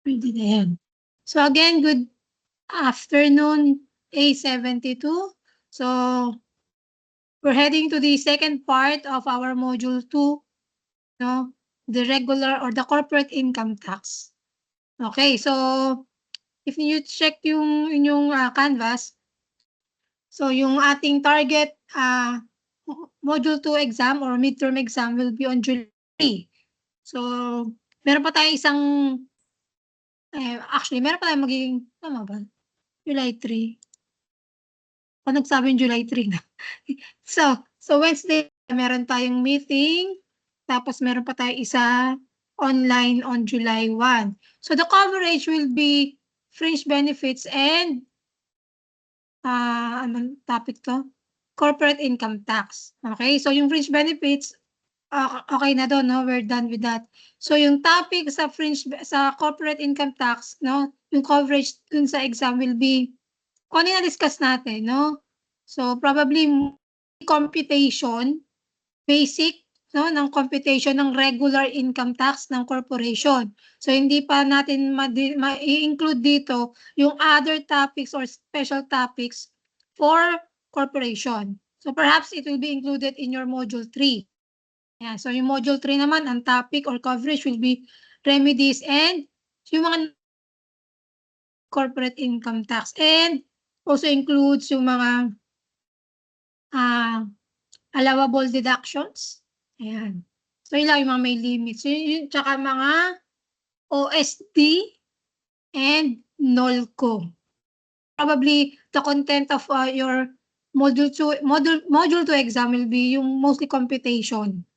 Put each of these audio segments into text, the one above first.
Pwede na yan. So again, good afternoon, A72. So we're heading to the second part of our module 2, no? The regular or the corporate income tax. Okay, so if you check yung inyong canvas, so yung ating target module 2 exam or midterm exam will be on July 3. So meron pa tayong isang actually meron pa tayong magiging tama ba? July 3. O nagsabing July 3 na. So Wednesday meron tayong meeting, tapos meron pa tayong isa online on July 1. So the coverage will be fringe benefits and anong topic to? Corporate income tax. Okay? So yung fringe benefits, okay na doon, no? We're done with that. So yung topic sa corporate income tax, no? Yung coverage dun sa exam will be kung ano na-discuss natin, no? So probably computation, basic, no, ng computation ng regular income tax ng corporation. So hindi pa natin ma-include dito yung other topics or special topics for corporation. So perhaps it will be included in your module 3. Yeah, so yung module 3 naman, ang topic or coverage will be remedies and yung mga corporate income tax, and also includes yung mga allowable deductions. Ayan. So yun lang yung mga may limits. Yun, tsaka mga OSD and NOLCO. Probably the content of your module 2 exam will be yung mostly computation,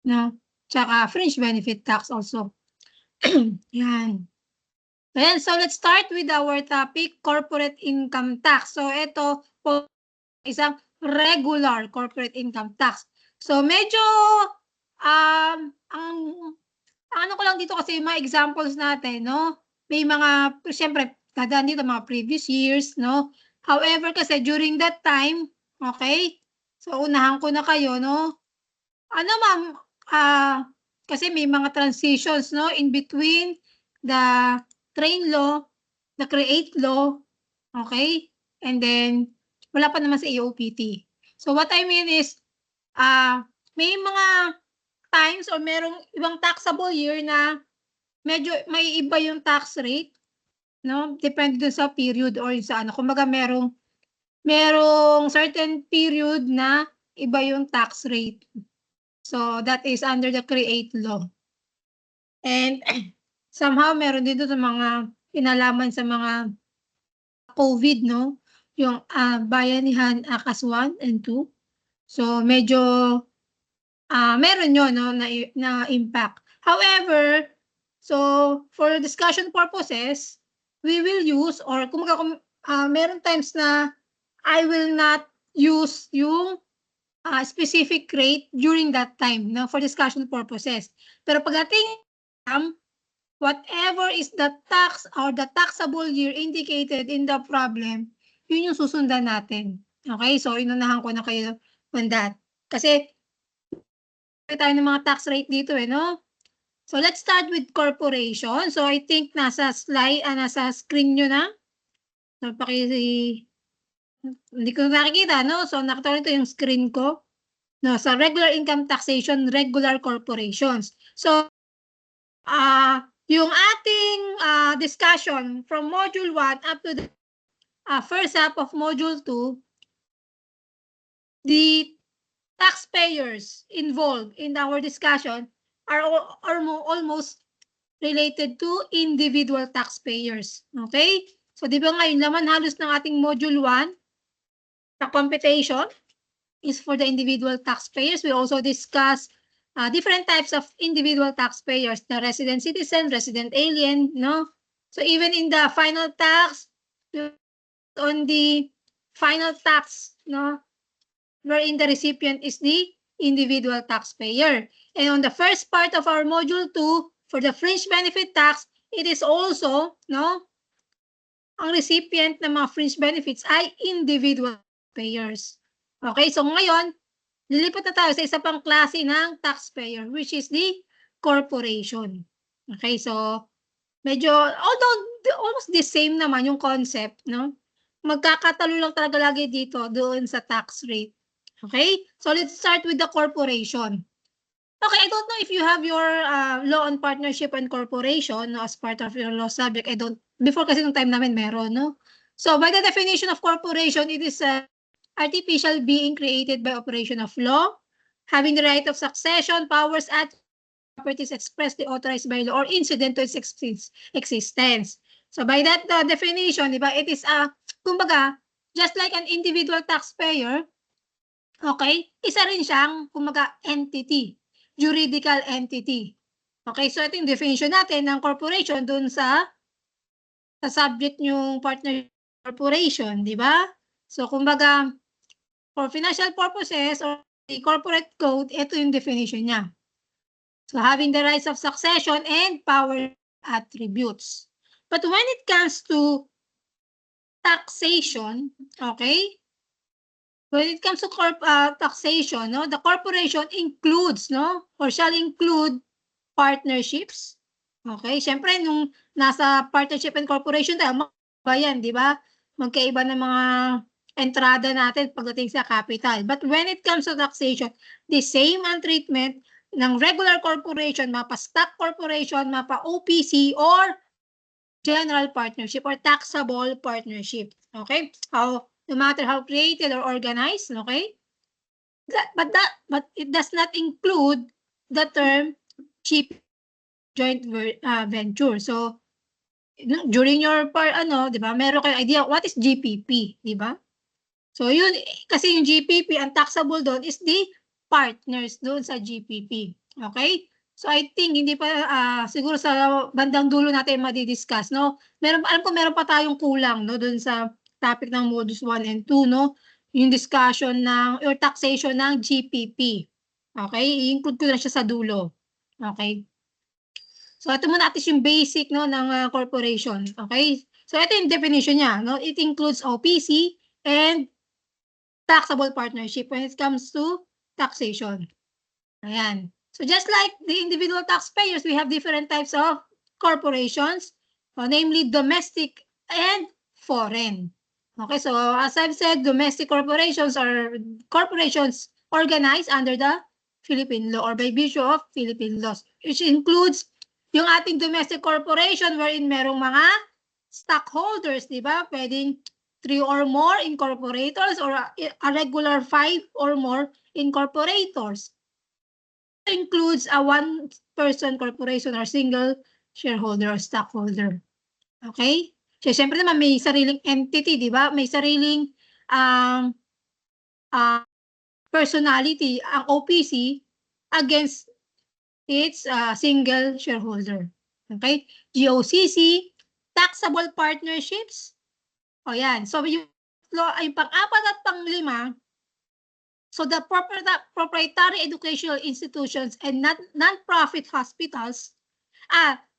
no? Tsaka fringe benefit tax also. Yan. Ayan, so let's start with our topic, corporate income tax. So ito po isang regular corporate income tax. So medyo ang ano ko lang dito kasi mga examples natin, no? May mga siyempre dadaan dito mga previous years, no? However kasi during that time, okay? So unahan ko na kayo, no? Ano ma'am, kasi may mga transitions, no, in between the train law, the create law, okay? And then wala pa naman sa EOPT. So what I mean is may mga times or merong ibang taxable year na medyo may iba yung tax rate, no? Depende dun sa period or sa ano. Kumbaga merong certain period na iba yung tax rate. So that is under the create law. And somehow meron dito sa mga pinalaman sa mga COVID, no? Yung Bayanihan ACAS 1 and 2. So medyo meron yun, no, na impact. However, so for discussion purposes, we will use or kung meron times na I will not use yung specific rate during that time, no, for discussion purposes. Pero pagdating whatever is the tax or the taxable year indicated in the problem, yun yung susundan natin. Okay? So inunahan ko na kayo on that. Kasi tayo ng mga tax rate dito no? So let's start with corporation. So I think nasa slide, nasa screen nyo na. So hindi ko nakikita, no? So nakita nito yung screen ko. No, sa regular income taxation, regular corporations. So yung ating discussion from module 1 up to the first half of module 2, the taxpayers involved in our discussion are almost related to individual taxpayers. Okay? So, di ba ngayon naman halos ng ating module 1, the computation is for the individual taxpayers. We also discuss different types of individual taxpayers, the resident citizen, resident alien, no? So, even in the final tax, on the final tax, no? Wherein the recipient is the individual taxpayer. And on the first part of our module 2, for the fringe benefit tax, it is also, no, ang recipient ng mga fringe benefits ay individual taxpayers. Okay, so ngayon, lilipat na tayo sa isa pang klase ng taxpayer, which is the corporation. Okay, so Medyo, although almost the same naman yung concept, no? Magkakatalo lang talaga lagi dito doon sa tax rate. Okay? So let's start with the corporation. Okay, I don't know if you have your law on partnership and corporation, no, as part of your law subject. Before kasi nung time namin meron, no? So by the definition of corporation, it is a artificial being created by operation of law, having the right of succession, powers, at properties expressly authorized by law or incident to its existence. So by that definition, di ba, it is kumbaga, just like an individual taxpayer, okay, isa rin siyang, kumbaga, entity, juridical entity. Okay, so ito yung definition natin ng corporation dun sa subject yung partner corporation, di ba? So kumbaga, for financial purposes or the corporate code, ito yung definition niya. So having the rights of succession and power attributes. But when it comes to taxation, okay, when it comes to taxation, no, the corporation includes, no, or shall include partnerships. Okay, syempre nung nasa partnership and corporation tayo, yan, di ba? Magkaiba ng mga entrada natin pagdating sa capital. But when it comes to taxation, the same ang treatment ng regular corporation, mapa stock corporation, mapa OPC, or general partnership or taxable partnership. Okay? No matter how created or organized, okay? But it does not include the term GP, joint venture. So during your di ba? Meron kayong idea what is GPP, di ba? So yun kasi yung GPP ang taxable doon is the partners doon sa GPP. Okay? So I think hindi pa siguro sa bandang dulo natin madi-discuss, no? Alam ko meron pa tayong kulang, no, doon sa topic ng modus 1 and 2, no? Yung discussion ng or taxation ng GPP. Okay? I-include ko na siya sa dulo. Okay? So ito muna at least yung basic, no, ng corporation. Okay? So ito yung definition niya, no? It includes OPC and taxable partnership when it comes to taxation. Ayan. So just like the individual taxpayers, we have different types of corporations, namely domestic and foreign. Okay, so as I've said, domestic corporations are corporations organized under the Philippine law or by virtue of Philippine laws, which includes yung ating domestic corporation wherein merong mga stockholders, di ba? Pwedeng 3 or more incorporators or a regular 5 or more incorporators. Includes a one-person corporation or single shareholder or stockholder. Okay? So, siyempre naman may sariling entity, di ba? May sariling personality, ang OPC, against its single shareholder. Okay? GOCC, taxable partnerships. O yan. So, yung pang-apat at pang-lima, so the proprietary educational institutions and non-profit hospitals,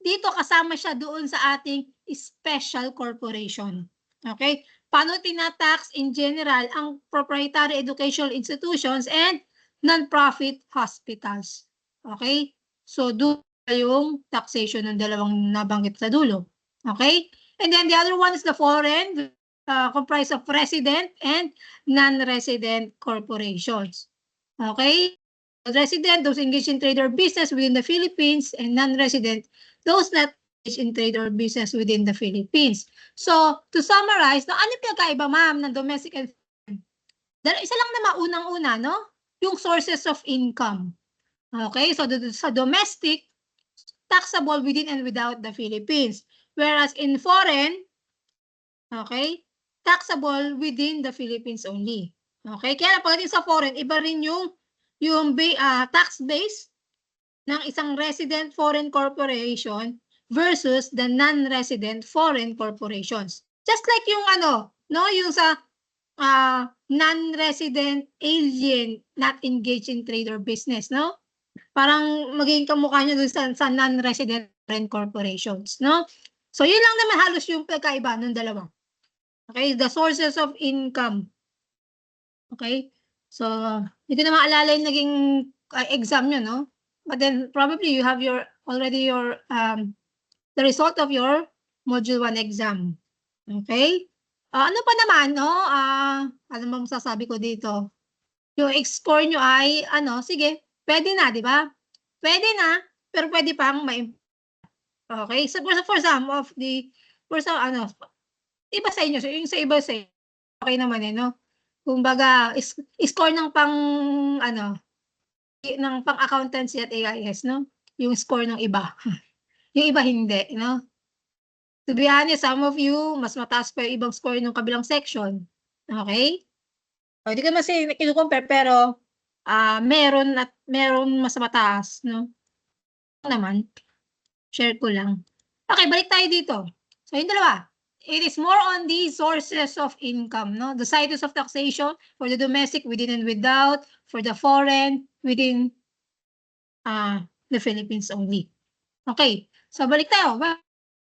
dito kasama siya doon sa ating special corporation. Okay? Paano tinatax in general ang proprietary educational institutions and non-profit hospitals? Okay? So doon yung taxation ng dalawang nabanggit sa dulo. Okay? And then the other one is the foreign, comprised of resident and non-resident corporations. Okay? Resident, those engaged in trade or business within the Philippines, and non-resident, those not engaged in trade or business within the Philippines. So, to summarize, no, ano yung pinagkaiba, ma'am, ng domestic and foreign? Isa lang na maunang-una, no? Yung sources of income. Okay? So, sa domestic, taxable within and without the Philippines. Whereas in foreign, okay, taxable within the Philippines only. Okay? Kaya pagdating sa foreign, iba rin yung tax base ng isang resident foreign corporation versus the non-resident foreign corporations. Just like yung yung sa non-resident alien not engaged in trade or business, no? Parang magiging kamukha nyo dun sa non-resident foreign corporations, no? So, yun lang naman halos yung pagkaiba ng dalawa. Okay, the sources of income. Okay, so hindi ko na maalala yung naging exam nyo, no? But then probably you have already your the result of your Module 1 exam. Okay? Ano pa naman, no? Ano bang masasabi ko dito? Yung score nyo ay, sige, pwede na, di ba? Pwede na, pero pwede pang okay? So, for some of the, iba sa inyo, yung sa iba sa inyo, okay naman no? Kumbaga, score ng ng pang-accountancy at AIS, no? Yung score ng iba. Yung iba hindi, no? To be honest, some of you, mas mataas pa yung ibang score ng kabilang section. Okay? O, hindi ko kasi kinukompare, pero meron mas mataas, no? Naman, share ko lang. Okay, balik tayo dito. So, yung dalawa. It is more on the sources of income, no? The situs of taxation for the domestic within and without, for the foreign within the Philippines only. Okay, so balik tayo.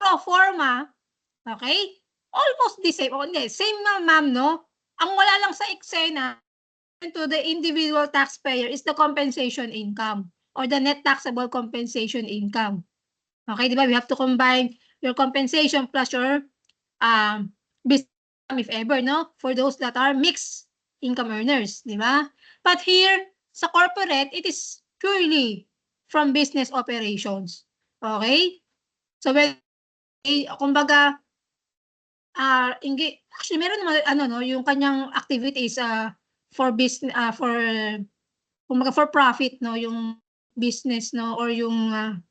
Pro forma, okay? Almost the same. O, hindi, same na ma'am, no? Ang wala lang sa eksena to the individual taxpayer is the compensation income or the net taxable compensation income. Okay, di ba? We have to combine your compensation plus your business income if ever, no? For those that are mixed income earners, di ba? But here, sa corporate, it is purely from business operations. Okay? So, kumbaga, actually, meron naman, yung kanyang activities for business, kumbaga for profit, no? Yung business, no? Or yung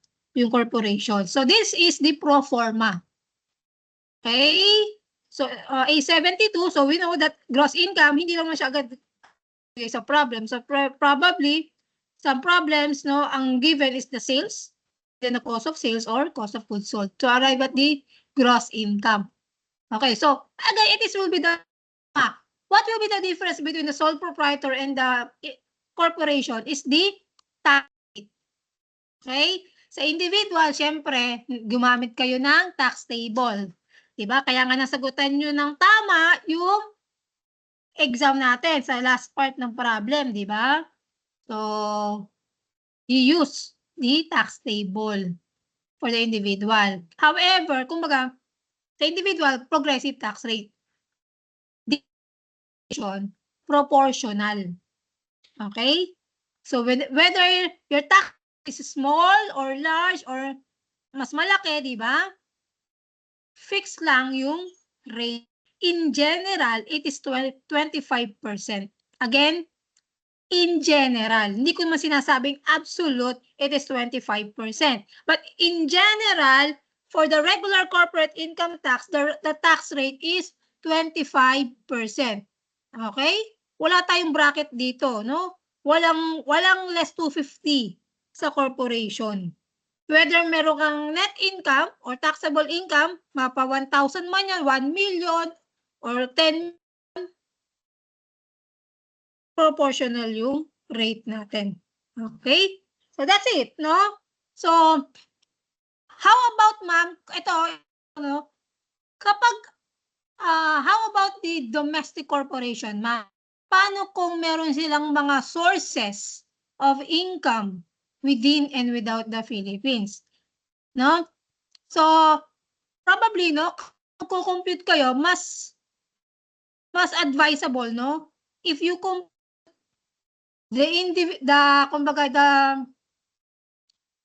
corporation. So, this is the pro forma. Okay? So, A72, so we know that gross income, hindi naman siya agad sa problem. So, probably, some problems, no? Ang given is the sales, then the cost of sales or cost of goods sold to arrive at the gross income. Okay, so again, will be the what will be the difference between the sole proprietor and the corporation is the tax rate. Okay? Sa individual, syempre, gumamit kayo ng tax table. Diba? Kaya nga nasagutan nyo ng tama yung exam natin sa last part ng problem, diba? So, you use the tax table for the individual. However, kumbaga, sa individual, progressive tax rate. Proportional. Okay? So, whether your tax is small or large or mas malaki, di ba? Fixed lang yung rate. In general, it is 25%. Again, in general. Hindi ko naman sinasabing absolute, it is 25%. But in general, for the regular corporate income tax, the tax rate is 25%. Okay? Wala tayong bracket dito, no? Walang less 250 sa corporation. Whether meron kang net income or taxable income, mapa 1,000 man yan, 1 million, or 10, proportional yung rate natin. Okay? So, that's it, no? So, how about, ma'am, ito, kapag, how about the domestic corporation, ma'am? Paano kung meron silang mga sources of income within and without the Philippines? No? So, probably, no, kung compute kayo, mas advisable, no? If you compute the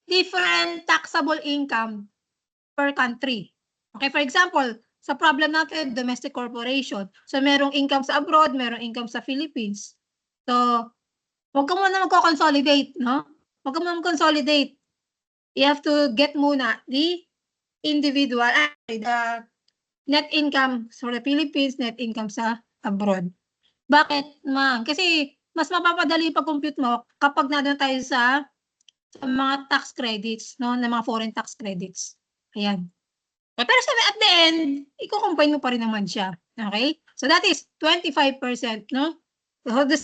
different taxable income per country. Okay, for example, sa problem natin, domestic corporation. So, merong income sa abroad, merong income sa Philippines. So, huwag ka muna magko-consolidate, no? Huwag ka muna mag-consolidate. You have to get muna the individual, the net income for the Philippines, net income sa abroad. Bakit, ma'am? Kasi, mas mapapadali pag-compute mo kapag nandun tayo sa mga tax credits, no? Na mga foreign tax credits. Ayan. Pero at the end, i-combine mo pa rin naman siya. Okay? So, that is 25%, no? So, the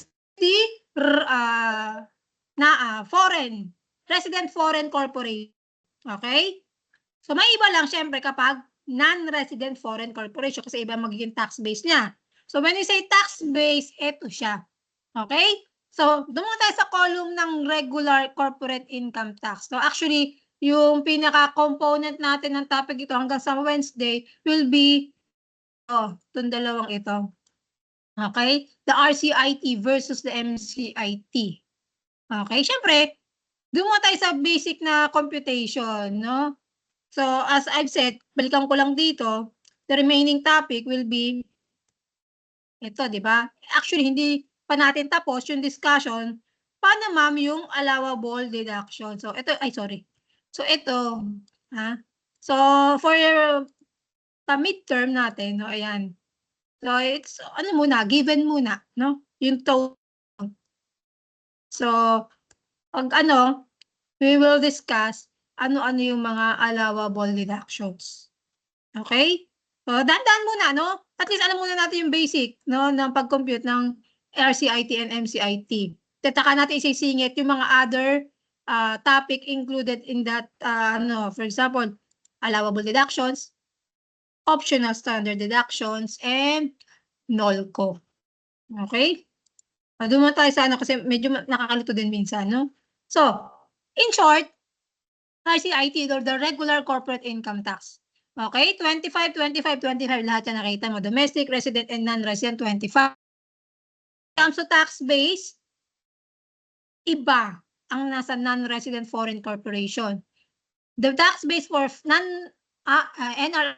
foreign, resident foreign corporation. Okay? So, may iba lang, syempre, kapag non-resident foreign corporation kasi iba magiging tax base niya. So, when you say tax base, ito siya. Okay? So, doon tayo sa column ng regular corporate income tax. So, actually, yung pinaka-component natin ng topic ito hanggang sa Wednesday will be itong dalawang ito. Okay? The RCIT versus the MCIT. Okay? Siyempre, doon muna tayo sa basic na computation, no? So, as I've said, balikan ko lang dito, the remaining topic will be ito, di ba? Actually, hindi pa natin tapos yung discussion. Paano, ma'am, yung allowable deduction? So, ito, sorry. So, ito, So, for the midterm natin, no, ayan. So, it's, given muna, no? Yung total. So, we will discuss ano-ano yung mga allowable deductions. Okay? So, dahan-dahan muna, no? At least alam muna natin yung basic, no, ng pag-compute ng RCIT and MCIT. Tataka natin isisingit yung mga other topic included in that, for example, allowable deductions, optional standard deductions, and NOLCO. Okay? Doon muna tayo sa kasi medyo nakakalito din minsan, no? So, in short, RCIT or the regular corporate income tax. Okay? 25, 25, 25, lahat yan nakita mo. Domestic, resident, and non-resident, 25. Comes to tax base, iba ang nasa non-resident foreign corporation. The tax base for NR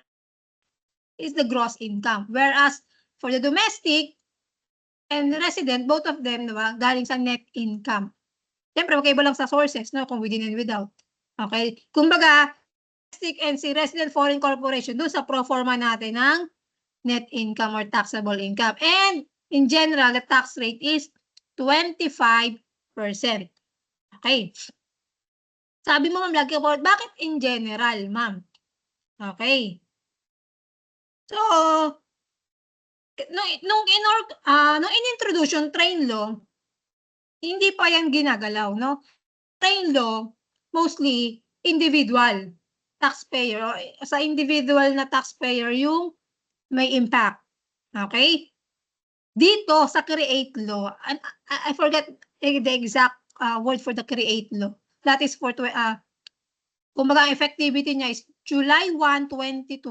is the gross income. Whereas for the domestic and resident, both of them, diba, galing sa net income. Siyempre, magkaiba lang sa sources, no? Kung within and without. Okay? Kumbaga, domestic and si resident foreign corporation doon sa pro forma natin ng net income or taxable income. And in general, the tax rate is 25%. Okay. Sabi mo, ma'am, lagi po, bakit in general, ma'am? Okay. So, nung in-introduce yung train law, hindi pa yan ginagalaw, no? Train law, mostly individual taxpayer. Sa individual na taxpayer yung may impact. Okay? Dito sa create law, I forgot the exact word for the create law. That is for, kumbaga ang effectivity niya is July 1, 2020.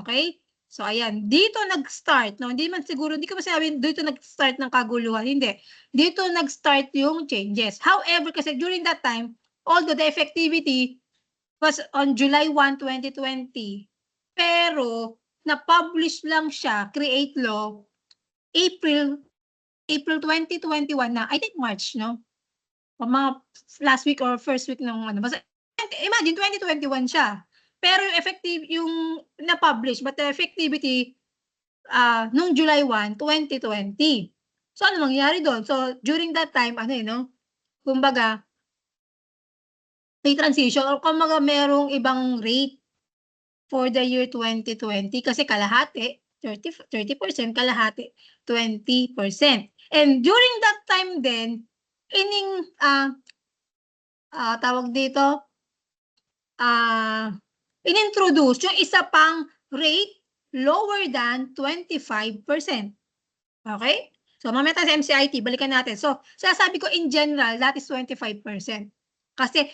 Okay? So, ayan. Dito nag-start. No? Hindi man siguro, hindi ko masabi dito nag-start ng kaguluhan. Hindi. Dito nag-start yung changes. However, kasi during that time, although the effectivity was on July 1, 2020, pero na-publish lang siya, create law, April 2021 na, I think March, no? O mga last week or first week ng basta, imagine, 2021 siya. Pero yung effective, yung na-publish, but the effectivity nung July 1, 2020. So, ano mangyari doon? So, during that time, kumbaga, may transition or kumbaga merong ibang rate for the year 2020 kasi kalahati, 30%, kalahati, 20%. And during that time din, tawag dito, inintroduce yung isa pang rate lower than 25%. Okay? So, mamaya tayo sa MCIT, balikan natin. So, sasabi ko in general, that is 25%. Kasi,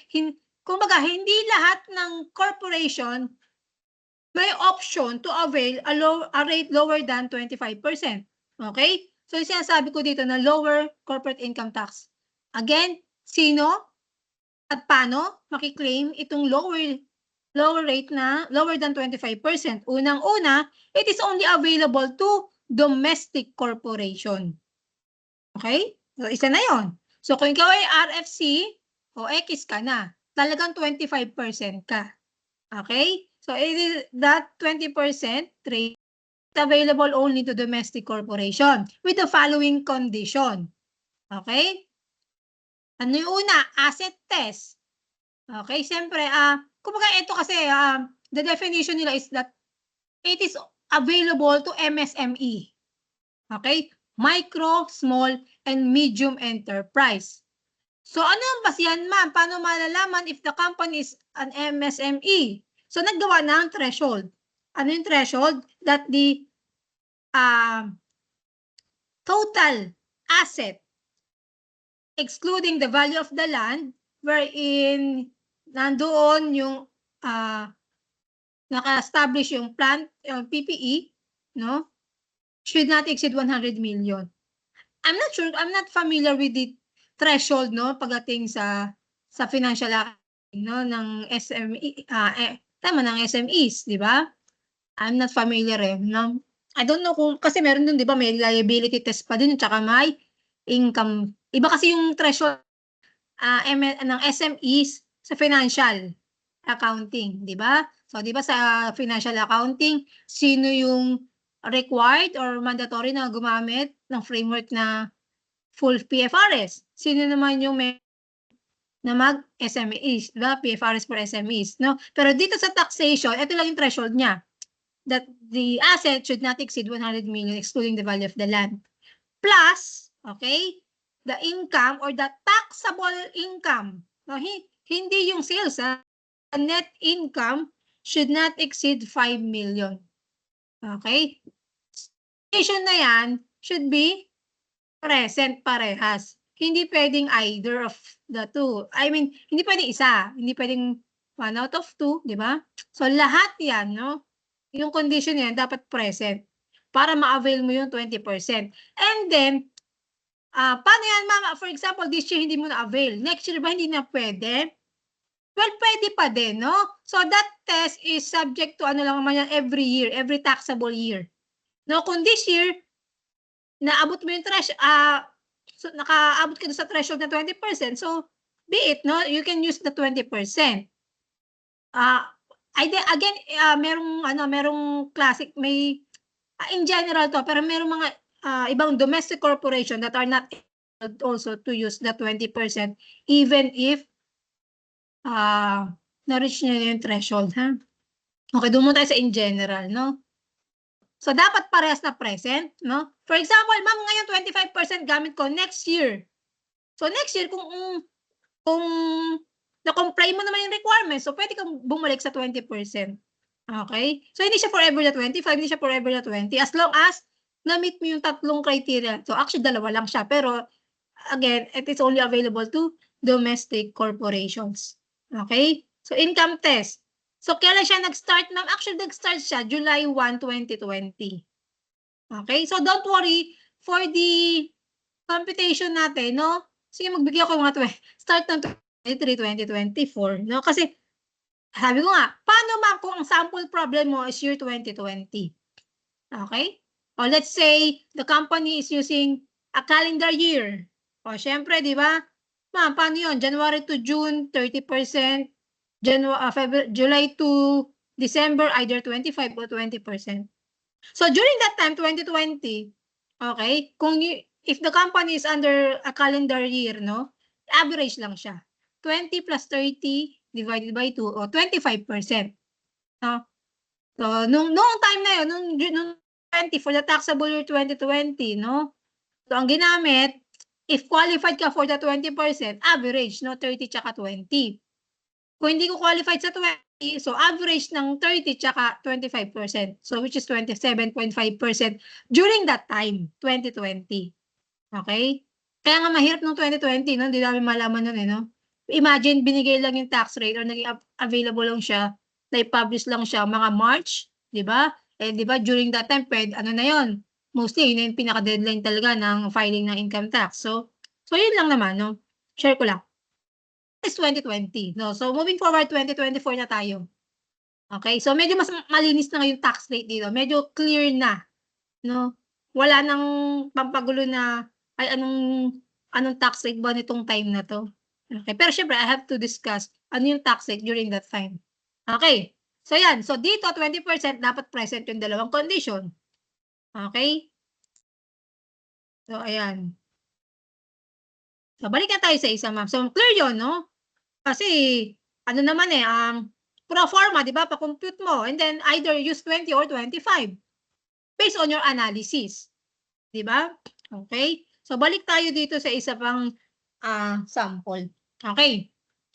kumbaga, hindi lahat ng corporation may option to avail a rate lower than 25%. Okay? So, yung sinasabi ko dito na lower corporate income tax. Again, sino at paano makiklaim itong lower rate na lower than 25%? Unang-una, it is only available to domestic corporation. Okay? So, isa na yon. So, kung ikaw ay RFC, o X ka na. Talagang 25% ka. Okay? So, it is that 20% rate available only to domestic corporation with the following condition. Okay? Ano yung una? Asset test. Okay? Siyempre, kumbaga ito kasi, the definition nila is that it is available to MSME. Okay? Micro, small, and medium enterprise. So, ano ang basihan, ma'am? Paano malalaman if the company is an MSME? So, naggawa ng threshold. Ano yung threshold? That the total asset, excluding the value of the land, wherein nandoon yung naka-establish yung plant, PPE, no? Should not exceed 100 million. I'm not sure, I'm not familiar with the threshold, no, pagdating sa financial accounting, no, ng SME, tama, ng SMEs, di ba? I'm not familiar no? I don't know kung, kasi meron dun, di ba, may liability test pa dun, tsaka may income. Iba kasi yung threshold ng SMEs sa financial accounting, di ba? So, di ba sa financial accounting, sino yung required or mandatory na gumamit ng framework na full PFRS? Sino naman yung na mag-SMEs, di ba? PFRS for SMEs, no? Pero dito sa taxation, ito lang yung threshold niya, that the asset should not exceed 100 million excluding the value of the land. Plus, okay, the income or the taxable income. No, hindi yung sales, the net income should not exceed 5 million. Okay? Taxation na yan should be present parehas. Hindi pwedeng either of the two. I mean, hindi pwedeng isa. Hindi pwedeng 1 out of 2, di ba? So, lahat yan, no? Yung condition yan, dapat present para ma-avail mo yung 20%. And then, paano yan, mama? For example, this year hindi mo na-avail. Next year ba hindi na pwede? Well, pwede pa din, no? So, that test is subject to ano lang naman yan every year, every taxable year. No, kung this year, naabot mo yung so nakaabot ka sa threshold na 20%, so be it, no? You can use the 20%. Again, merong classic, may in general to, pero merong mga ibang domestic corporation that are not also to use the 20% even if na-reach nila yung threshold, ha? Okay, doon mo tayo sa in general, no? So, dapat parehas na present, no? For example, ma'am, ngayon 25% gamit ko next year. So, next year, kung na-comply mo naman yung requirements, so pwede kang bumalik sa 20%. Okay? So, hindi siya forever na 25, hindi siya forever na 20. As long as na-meet mo yung tatlong criteria. So, actually, dalawa lang siya. Pero, again, it is only available to domestic corporations. Okay? So, income test. So, kailan siya nag-start? Actually, nag-start siya July 1, 2020. Okay? So, don't worry for the computation natin, no? Sige, magbigay ako mga start ng 2023, 2024, no? Kasi, sabi ko nga, paano kung ang sample problem mo is year 2020? Okay? O, let's say, the company is using a calendar year. O, syempre, di ba? Ma'am, paano yun? January to June, 30%. July to December, either 25 or 20%. So, during that time, 2020, okay, if the company is under a calendar year, no, average lang siya. 20 plus 30 divided by 2, o 25%. No? So, nung time na yun, nung 20, for the taxable year 2020, no? So, ang ginamit, if qualified ka for the 20%, average, no, 30 tsaka 20. Kung hindi ko qualified sa 20, so average ng 30 tsaka 25%. So, which is 27.5% during that time, 2020. Okay? Kaya nga mahirap nung 2020, no? Hindi namin malaman nun, no? Imagine, binigay lang yung tax rate or naging available lang siya, na-publish lang siya mga March, di ba? Eh, di ba, during that time, ano na yon? Mostly, yun yung pinaka-deadline talaga ng filing ng income tax. So yun lang naman, no? Share ko lang. Is 2020, no? So, moving forward, 2024 na tayo. Okay? So, medyo mas malinis na yung tax rate dito. Medyo clear na, no? Wala nang pampagulo na, ay, anong tax rate ba nitong time na to? Okay. Pero syempre, I have to discuss ano yung tax rate during that time. Okay. So, yan. So, dito, 20% dapat present yung dalawang condition. Okay? So, ayan. So, balik na tayo sa isa, ma'am. So, clear yun, no? Kasi, ano naman pro forma, di ba? Pa-compute mo. And then, either use 20 or 25. Based on your analysis. Di ba? Okay? So, balik tayo dito sa isa pang sample. Okay?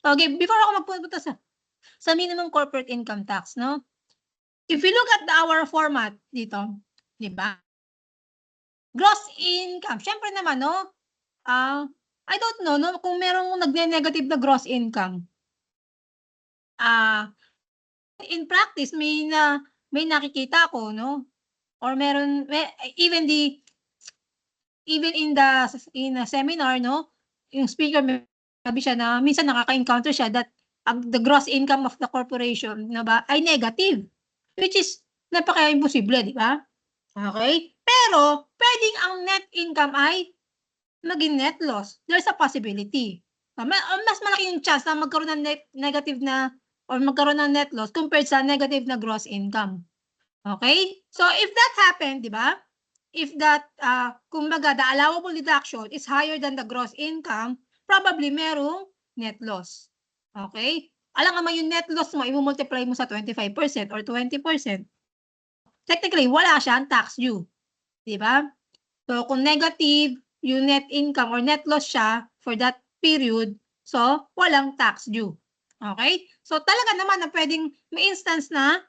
Okay, before ako magpunta sa minimum corporate income tax, no? If you look at our format dito, di ba? Gross income. Syempre naman, no? I don't know, no? Kung merong nagne-negative na gross income. in practice may nakikita ko, no? Or meron even in a seminar, no? Yung speaker may sabi siya na minsan nakaka-encounter siya that the gross income of the corporation na ba ay negative, which is napaka-imposible, di ba? Okay? Pero pwedeng ang net income ay maging net loss. There's a possibility. Mas malaki yung chance na magkaroon ng negative na or magkaroon ng net loss compared sa negative na gross income. Okay? So if that happened, di ba? If that, kumbaga, the allowable deduction is higher than the gross income, probably merong net loss. Okay? Alam nga yung net loss mo, i-multiply mo sa 25% or 20%. Technically, wala siyang tax due. Di ba? So, kung negative yung net income or net loss siya for that period, so, walang tax due. Okay? So, talaga naman na pwedeng may instance na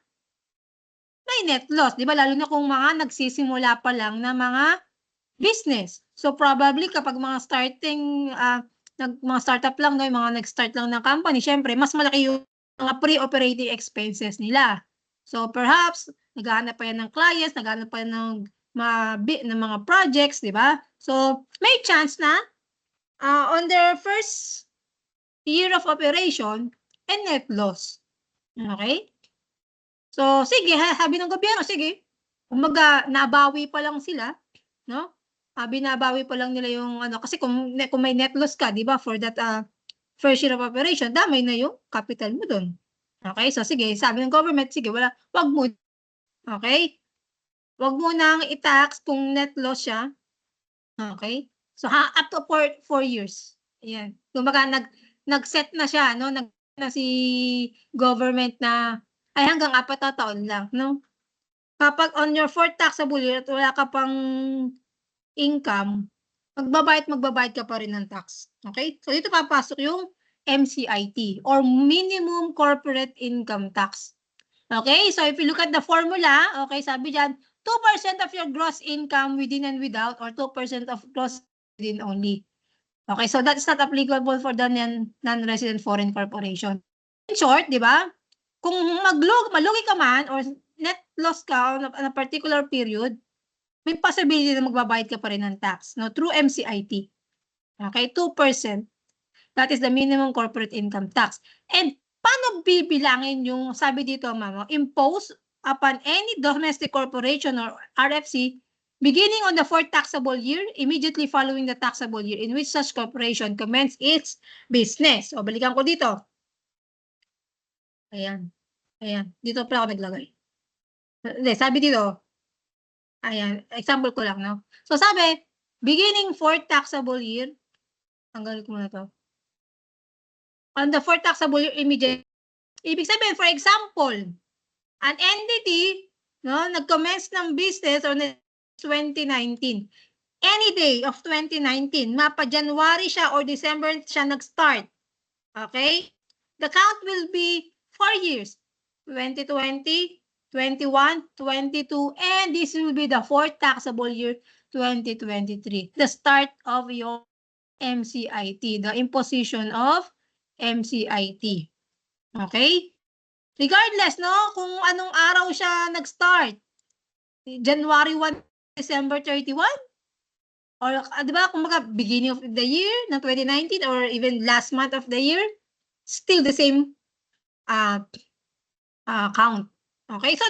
may net loss, di ba? Lalo na kung mga nagsisimula pa lang na mga business. So probably kapag mga mga startup lang, no, yung mga nag-start lang ng company, syempre mas malaki yung mga pre-operating expenses nila. So perhaps naghahanap pa yan ng clients, naghahanap pa yan ng mga projects, di ba? So may chance na on their first year of operation, net loss. Okay? So, sige, sabi ng gobyerno, sige, kumbaga, nabawi pa lang sila, no? Binabawi pa lang nila yung kasi kung may net loss ka, di ba, for that first year of operation, damay na yung capital mo doon. Okay? So, sige, sabi ng government, sige, wag mo. Okay? Wag mo nang i-tax kung net loss siya. Okay? So, up to 4 years. Ayan. Kumbaga, nag-set na siya, no? Na si government na ay hanggang 4 na taon lang, no? Kapag on your 4th taxable year at wala ka pang income, magbabayad ka pa rin ng tax. Okay? So, dito papasok yung MCIT or Minimum Corporate Income Tax. Okay? So, if you look at the formula, okay, sabi dyan, 2% of your gross income within and without or 2% of gross within only. Okay? So, that's not applicable for the non-resident foreign corporation. In short, di ba? Kung malugi ka man or net loss ka on a particular period, may possibility na magbabayad ka pa rin ng tax, no, through MCIT. Okay, 2%. That is the minimum corporate income tax. And paano bibilangin yung, sabi dito, ma'am, impose upon any domestic corporation or RFC beginning on the 4th taxable year, immediately following the taxable year in which such corporation commenced its business. O, balikan ko dito. Ayan. Ayan. Dito pala ako naglagay. Hindi, sabi dito. Ayan. Example ko lang, no? So, sabi, beginning 4th taxable year, tanggalin ko muna to. On the 4th taxable year, immediate. Ibig sabihin, for example, an entity, no, nag-commence ng business on 2019. Any day of 2019, mapa January siya or December siya nag-start. Okay? The count will be 4 years. 2020, 21, 22, and this will be the 4th taxable year, 2023. The start of your MCIT, the imposition of MCIT. Okay? Regardless, no, kung anong araw siya nag-start. January 1, December 31? Or, di ba, kumbaga, beginning of the year ng 2019 or even last month of the year, still the same count. Okay, so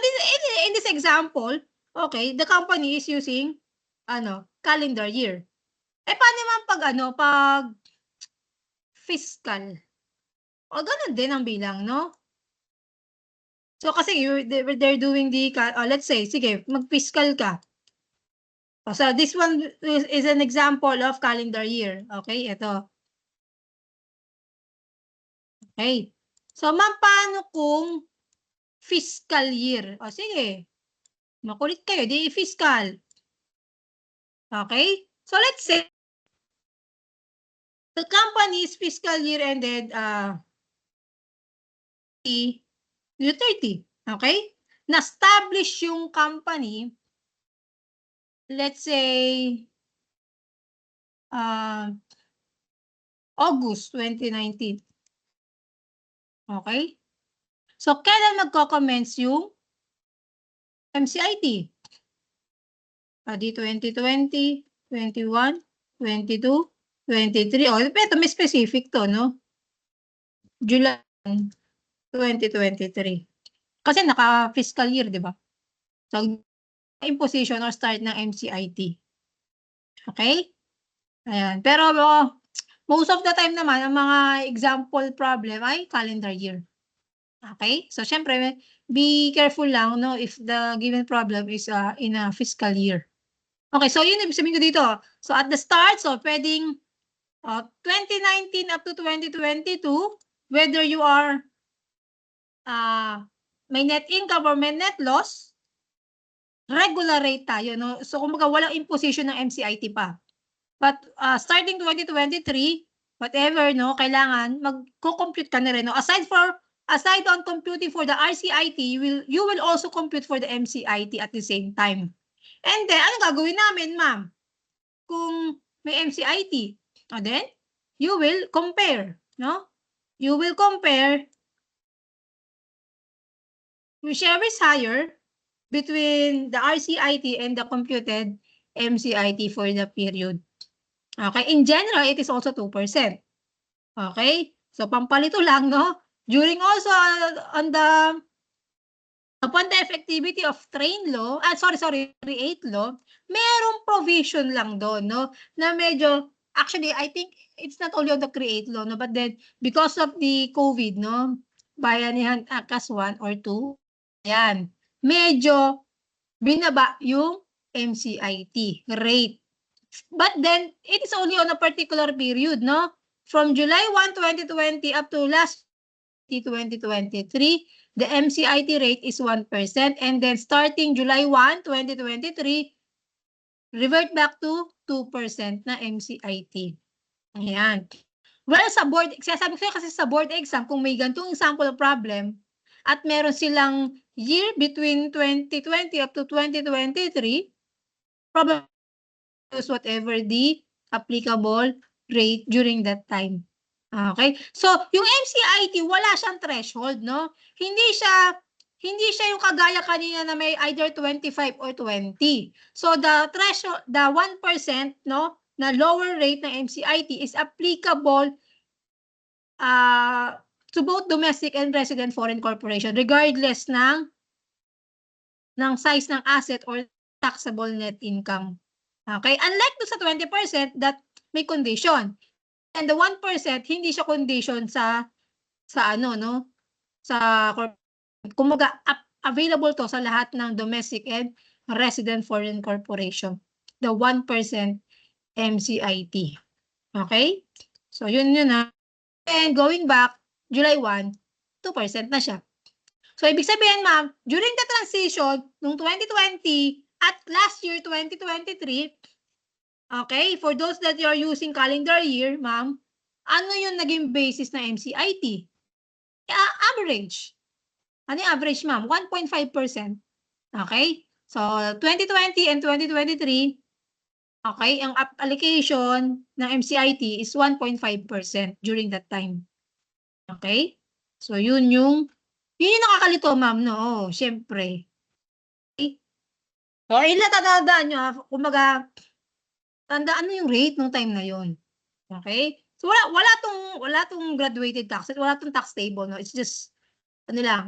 in this example, okay, the company is using calendar year. Paano naman pag fiscal? O ganun din ang bilang, no? So kasi they're doing let's say, sige, mag-fiscal ka. So this one is an example of calendar year. Okay, ito. Okay. So ma'am, paano kung fiscal year? O sige, makulit kayo, di fiscal. Okay? So let's say the company's fiscal year ended 30. Okay? Na-establish yung company, let's say August 2019. Okay? So, kailan magko-commence yung MCIT? Di 2020, 21, 22, 23. O, ito may specific to, no? July 2023. Kasi naka-fiscal year, di ba? So, imposition or start ng MCIT. Okay? Ayan. Pero most of the time naman, ang mga example problem ay calendar year. Okay? So, syempre, be careful lang, no, if the given problem is in a fiscal year. Okay, so yun ibig sabihin ko dito. So, at the start, so pwedeng 2019 up to 2022, whether you are may net income or may net loss, regular rate tayo, no? So, kumbaga, walang imposition ng MCIT pa. But starting 2023, whatever, no, kailangan magko-compute ka na rin, no? Aside on computing for the RCIT, you will also compute for the MCIT at the same time. And then, ano gagawin namin, ma'am? Kung may MCIT, then you will compare, no? You will compare whichever is higher between the RCIT and the computed MCIT for the period. Okay, in general, it is also 2%. Okay, so pampalito lang, no? During also upon the effectivity of train law, create law, merong provision lang doon, no? Na medyo, actually, I think it's not only on the create law, no? But then, because of the COVID, no? Bayanihan ACAS 1 or 2, yan, medyo binaba yung MCIT rate. But then, it is only on a particular period, no? From July 1, 2020 up to last 2023, the MCIT rate is 1%. And then starting July 1, 2023, revert back to 2% na MCIT. Ayan. Well, sa board, sabi ko kasi sa board exam, kung may gantong example of problem, at meron silang year between 2020 up to 2023, probably use whatever the applicable rate during that time. Okay? So, yung MCIT, wala siyang threshold, no? Hindi siya yung kagaya kanina na may either 25 or 20. So, the threshold, the 1%, no, na lower rate ng MCIT is applicable to both domestic and resident foreign corporation regardless ng size ng asset or taxable net income. Okay? Unlike sa 20% that may condition. And the 1%, hindi siya condition sa ano, no? Sa, kumaga, available to sa lahat ng domestic and resident foreign corporation. The 1% MCIT. Okay? So, yun na. And going back, July 1, 2% na siya. So, ibig sabihin, ma'am, during the transition, noong 2020 at last year, 2023, okay, for those that you are using calendar year, ma'am, ano yung naging basis na MCIT? Average. Ano yung average, ma'am? 1.5%. Okay? So, 2020 and 2023, okay, ang allocation ng MCIT is 1.5% during that time. Okay? So, yun yung nakakalito, ma'am, no? Siyempre. Okay? So, tandaan nyo, kumbaga, tandaan mo yung rate ng time na yun. Okay? So, wala tong graduated taxes, wala tong tax table, no? It's just, ano lang,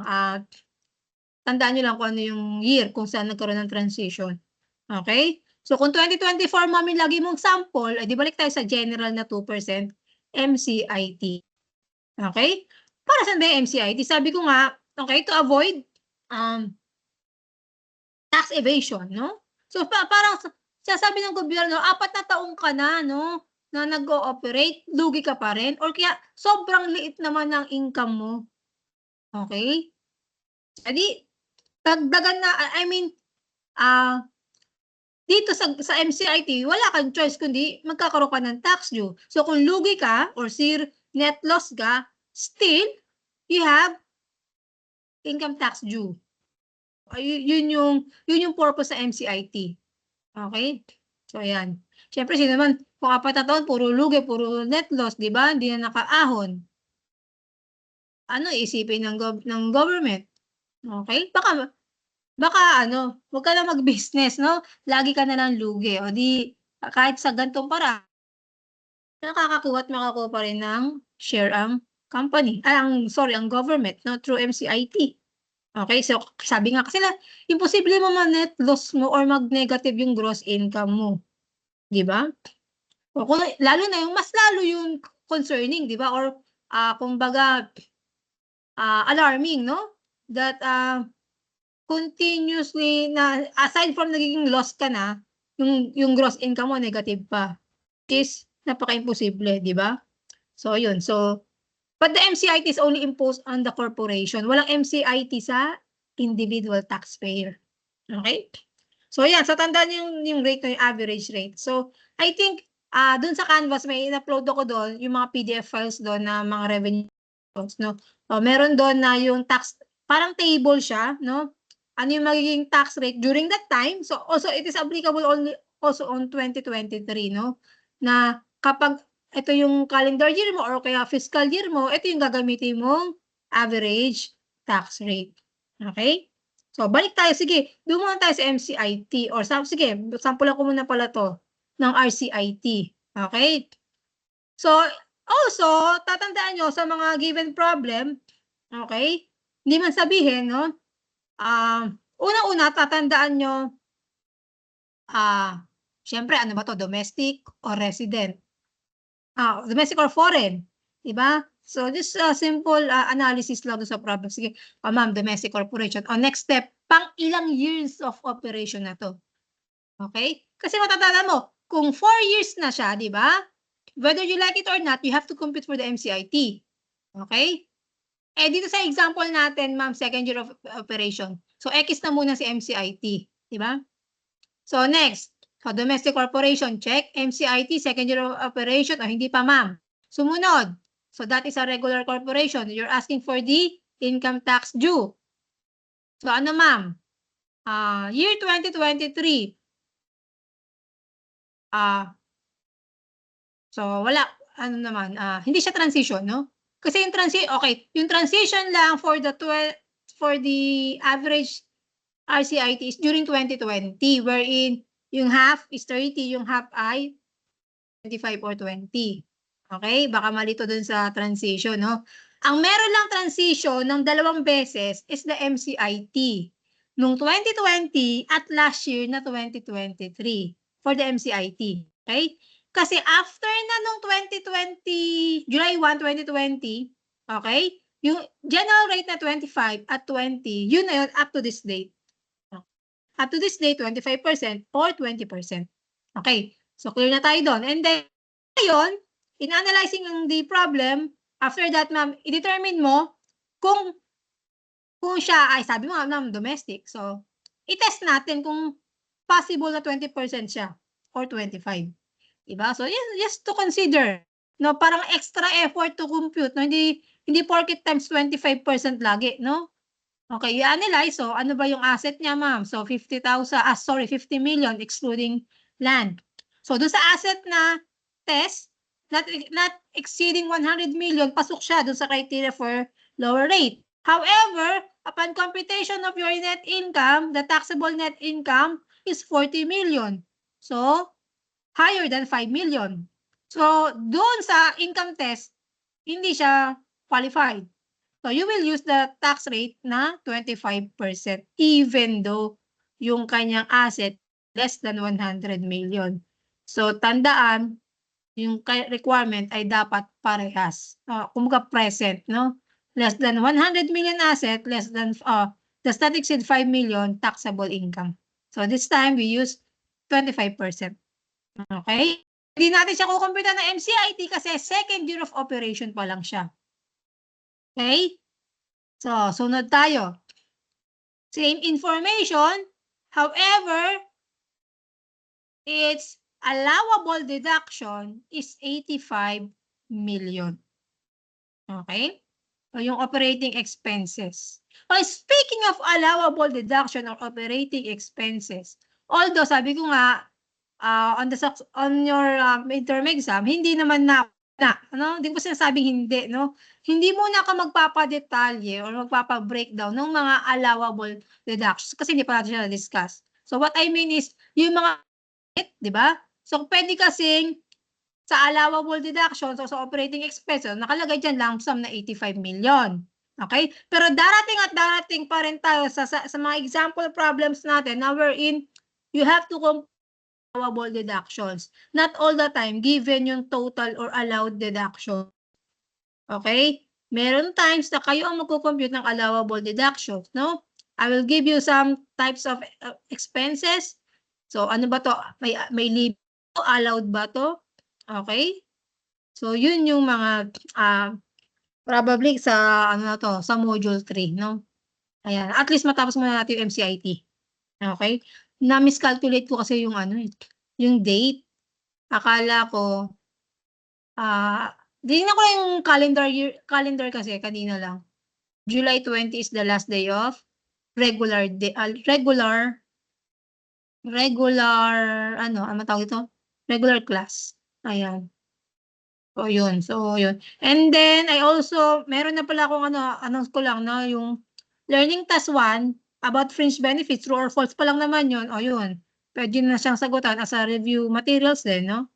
tandaan nyo lang kung ano yung year, kung saan nagkaroon ng transition. Okay? So, kung 2024, mami, lagi mong sample, di balik tayo sa general na 2% MCIT. Okay? Para saan ba yung MCIT? Sabi ko nga, okay, to avoid tax evasion, no? So, parang sasabi ng gobyerno, 4 na taong ka na, no, na nag-ooperate, lugi ka pa rin, or kaya sobrang liit naman ng income mo. Okay? Adi, dagdagan na, I mean, dito sa MCIT, wala kang choice kundi magkakaroon ka ng tax due. So, kung lugi ka or net loss ka, still, you have income tax due. Yun yung purpose sa MCIT. Okay? So, ayan. Siyempre, sino naman, kung 4 na taon, puro lugi, puro net loss, di ba? Hindi na nakaahon. isipin ng government. Okay? Baka wag ka na mag-business, no? Lagi ka na lang lugi. O di, kahit sa ganitong paraan, nakakakuha at makakuha pa rin ng share ang company. Ang government, no? Through MCIT. Okay? So, sabi nga kasi imposible mo ma-net loss mo or mag-negative yung gross income mo. Di ba? O, lalo na yung, mas lalo yung concerning, di ba? Or, kumbaga, alarming, no? That, continuously na aside from nagiging loss ka na, yung gross income mo negative pa. Which is napaka-imposible, di ba? So, yun. So, but the MCIT is only imposed on the corporation. Walang MCIT sa individual taxpayer. Okay? So, yan. So, tandaan yung rate yung average rate. So, I think, dun sa Canvas, may in-upload ako doon, yung mga PDF files doon na mga revenue, no? So, meron doon na yung tax, parang table siya, no? Ano yung magiging tax rate during that time. So, also, it is applicable only also on 2023, no? Na kapag ito yung calendar year mo or kaya fiscal year mo, ito yung gagamitin mong average tax rate. Okay? So, balik tayo. Sige, doon muna tayo sa MCIT. Or sige, sampulan ko muna pala to ng RCIT. Okay? So, also, tatandaan nyo sa mga given problem, okay? Hindi man sabihin, no? Una-una, tatandaan nyo, syempre, ano ba to? Domestic or resident? Domestic or foreign? Diba? So, just simple analysis lang sa problem. Sige, ma'am, domestic corporation. Next step, pang ilang years of operation na to? Okay? Kasi matatanda mo, kung 4 years na siya, di ba? Whether you like it or not, you have to compute for the MCIT. Okay? Dito sa example natin, ma'am, second year of operation. So, X na muna si MCIT. Di ba? So, next. So, domestic corporation, check. MCIT, second year of operation. Hindi pa, ma'am. Sumunod. So, that is a regular corporation. You're asking for the income tax due. So, ano, ma'am? Year 2023. So, wala. Ano naman, hindi siya transition, no? Kasi yung transition lang for the average RCIT is during 2020, wherein yung half is 30, yung half ay 25 or 20. Okay? Baka malito dun sa transition, no? Ang meron lang transition ng 2 beses is the MCIT. Nung 2020 at last year na 2023 for the MCIT. Okay? Kasi after na nung 2020, July 1, 2020, okay? Yung general rate na 25 at 20, yun na yun up to this date. Up to this date, 25% or 20%. Okay, so clear na tayo doon. And then, ngayon, in analyzing the problem, after that, ma'am, i-determine mo kung siya ay, sabi mo, ma'am, domestic. So, i-test natin kung possible na 20% siya or 25%. Diba? So, just to consider, no, parang extra effort to compute, no? Hindi porket times 25% lagi, no? Okay, i-analyze, so ano ba yung asset niya, ma'am? So, 50 million excluding land. So, doon sa asset na test, not exceeding 100 million, pasok siya doon sa criteria for lower rate. However, upon computation of your net income, the taxable net income is 40 million. So, higher than 5 million. So, doon sa income test, hindi siya qualified. So, you will use the tax rate na 25% even though yung kanyang asset less than 100 million. So, tandaan, yung requirement ay dapat parehas. Kumbaga present, no? Less than 100 million asset, does not exceed 5 million taxable income. So, this time we use 25%. Okay? Hindi natin siya kukumpita ng MCIT kasi second year of operation pa lang siya. Okay? So, sunod tayo. Same information. However, its allowable deduction is 85 million. Okay? So, yung operating expenses. Speaking of allowable deduction or operating expenses, although sabi ko nga, on your midterm exam, hindi naman na ano, hindi ko sinasabing hindi, no? Hindi muna ka magpapadetalye or magpapa-breakdown ng mga allowable deductions kasi hindi pa natin siya na-discuss. So what I mean is, yung mga, di ba? So pwede kasing sa allowable deductions o sa operating expenses, nakalagay dyan lump sum na 85 million. Okay? Pero darating pa rin tayo sa mga example problems natin na wherein you have to compare allowable deductions. Not all the time given yung total or allowed deduction. Okay? Meron times na kayo ang magko-compute ng allowable deductions, no? I will give you some types of expenses. So ano ba to? May limit, allowed ba to? Okay? So yun yung mga probably sa ano na to, sa module 3, no? Ayan, at least matapos muna natin yung MCIT. Okay? Na-miscalculate ko kasi yung ano, yung date. Akala ko dinignan ko lang yung calendar kasi kanina lang. July 20 is the last day of regular ano tawag ito? Regular class. Ayan. So yun. And then I also meron na pala akong announce ko lang na yung learning task 1 about fringe benefits, true or false pa lang naman yun. O yun. Pwede na siyang sagutan as a review materials din, no?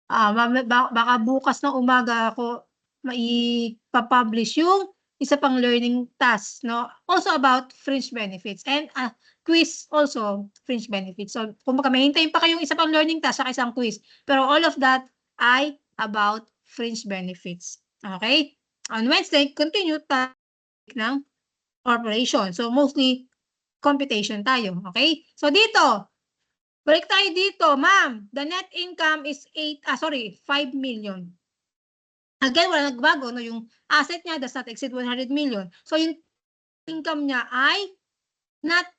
Baka bukas ng umaga ako maipa-publish yung isa pang learning task, no? Also about fringe benefits and quiz also fringe benefits. So kumbaga may hintayin pa kayong isa pang learning task sa isang quiz. Pero all of that ay about fringe benefits. Okay? On Wednesday, continue tayo ng corporation. So mostly computation tayo. Okay? So dito, balik tayo dito, ma'am. The net income is 5 million. Again, wala nagbago, no? Yung asset niya does not exceed 100 million. So yung income niya ay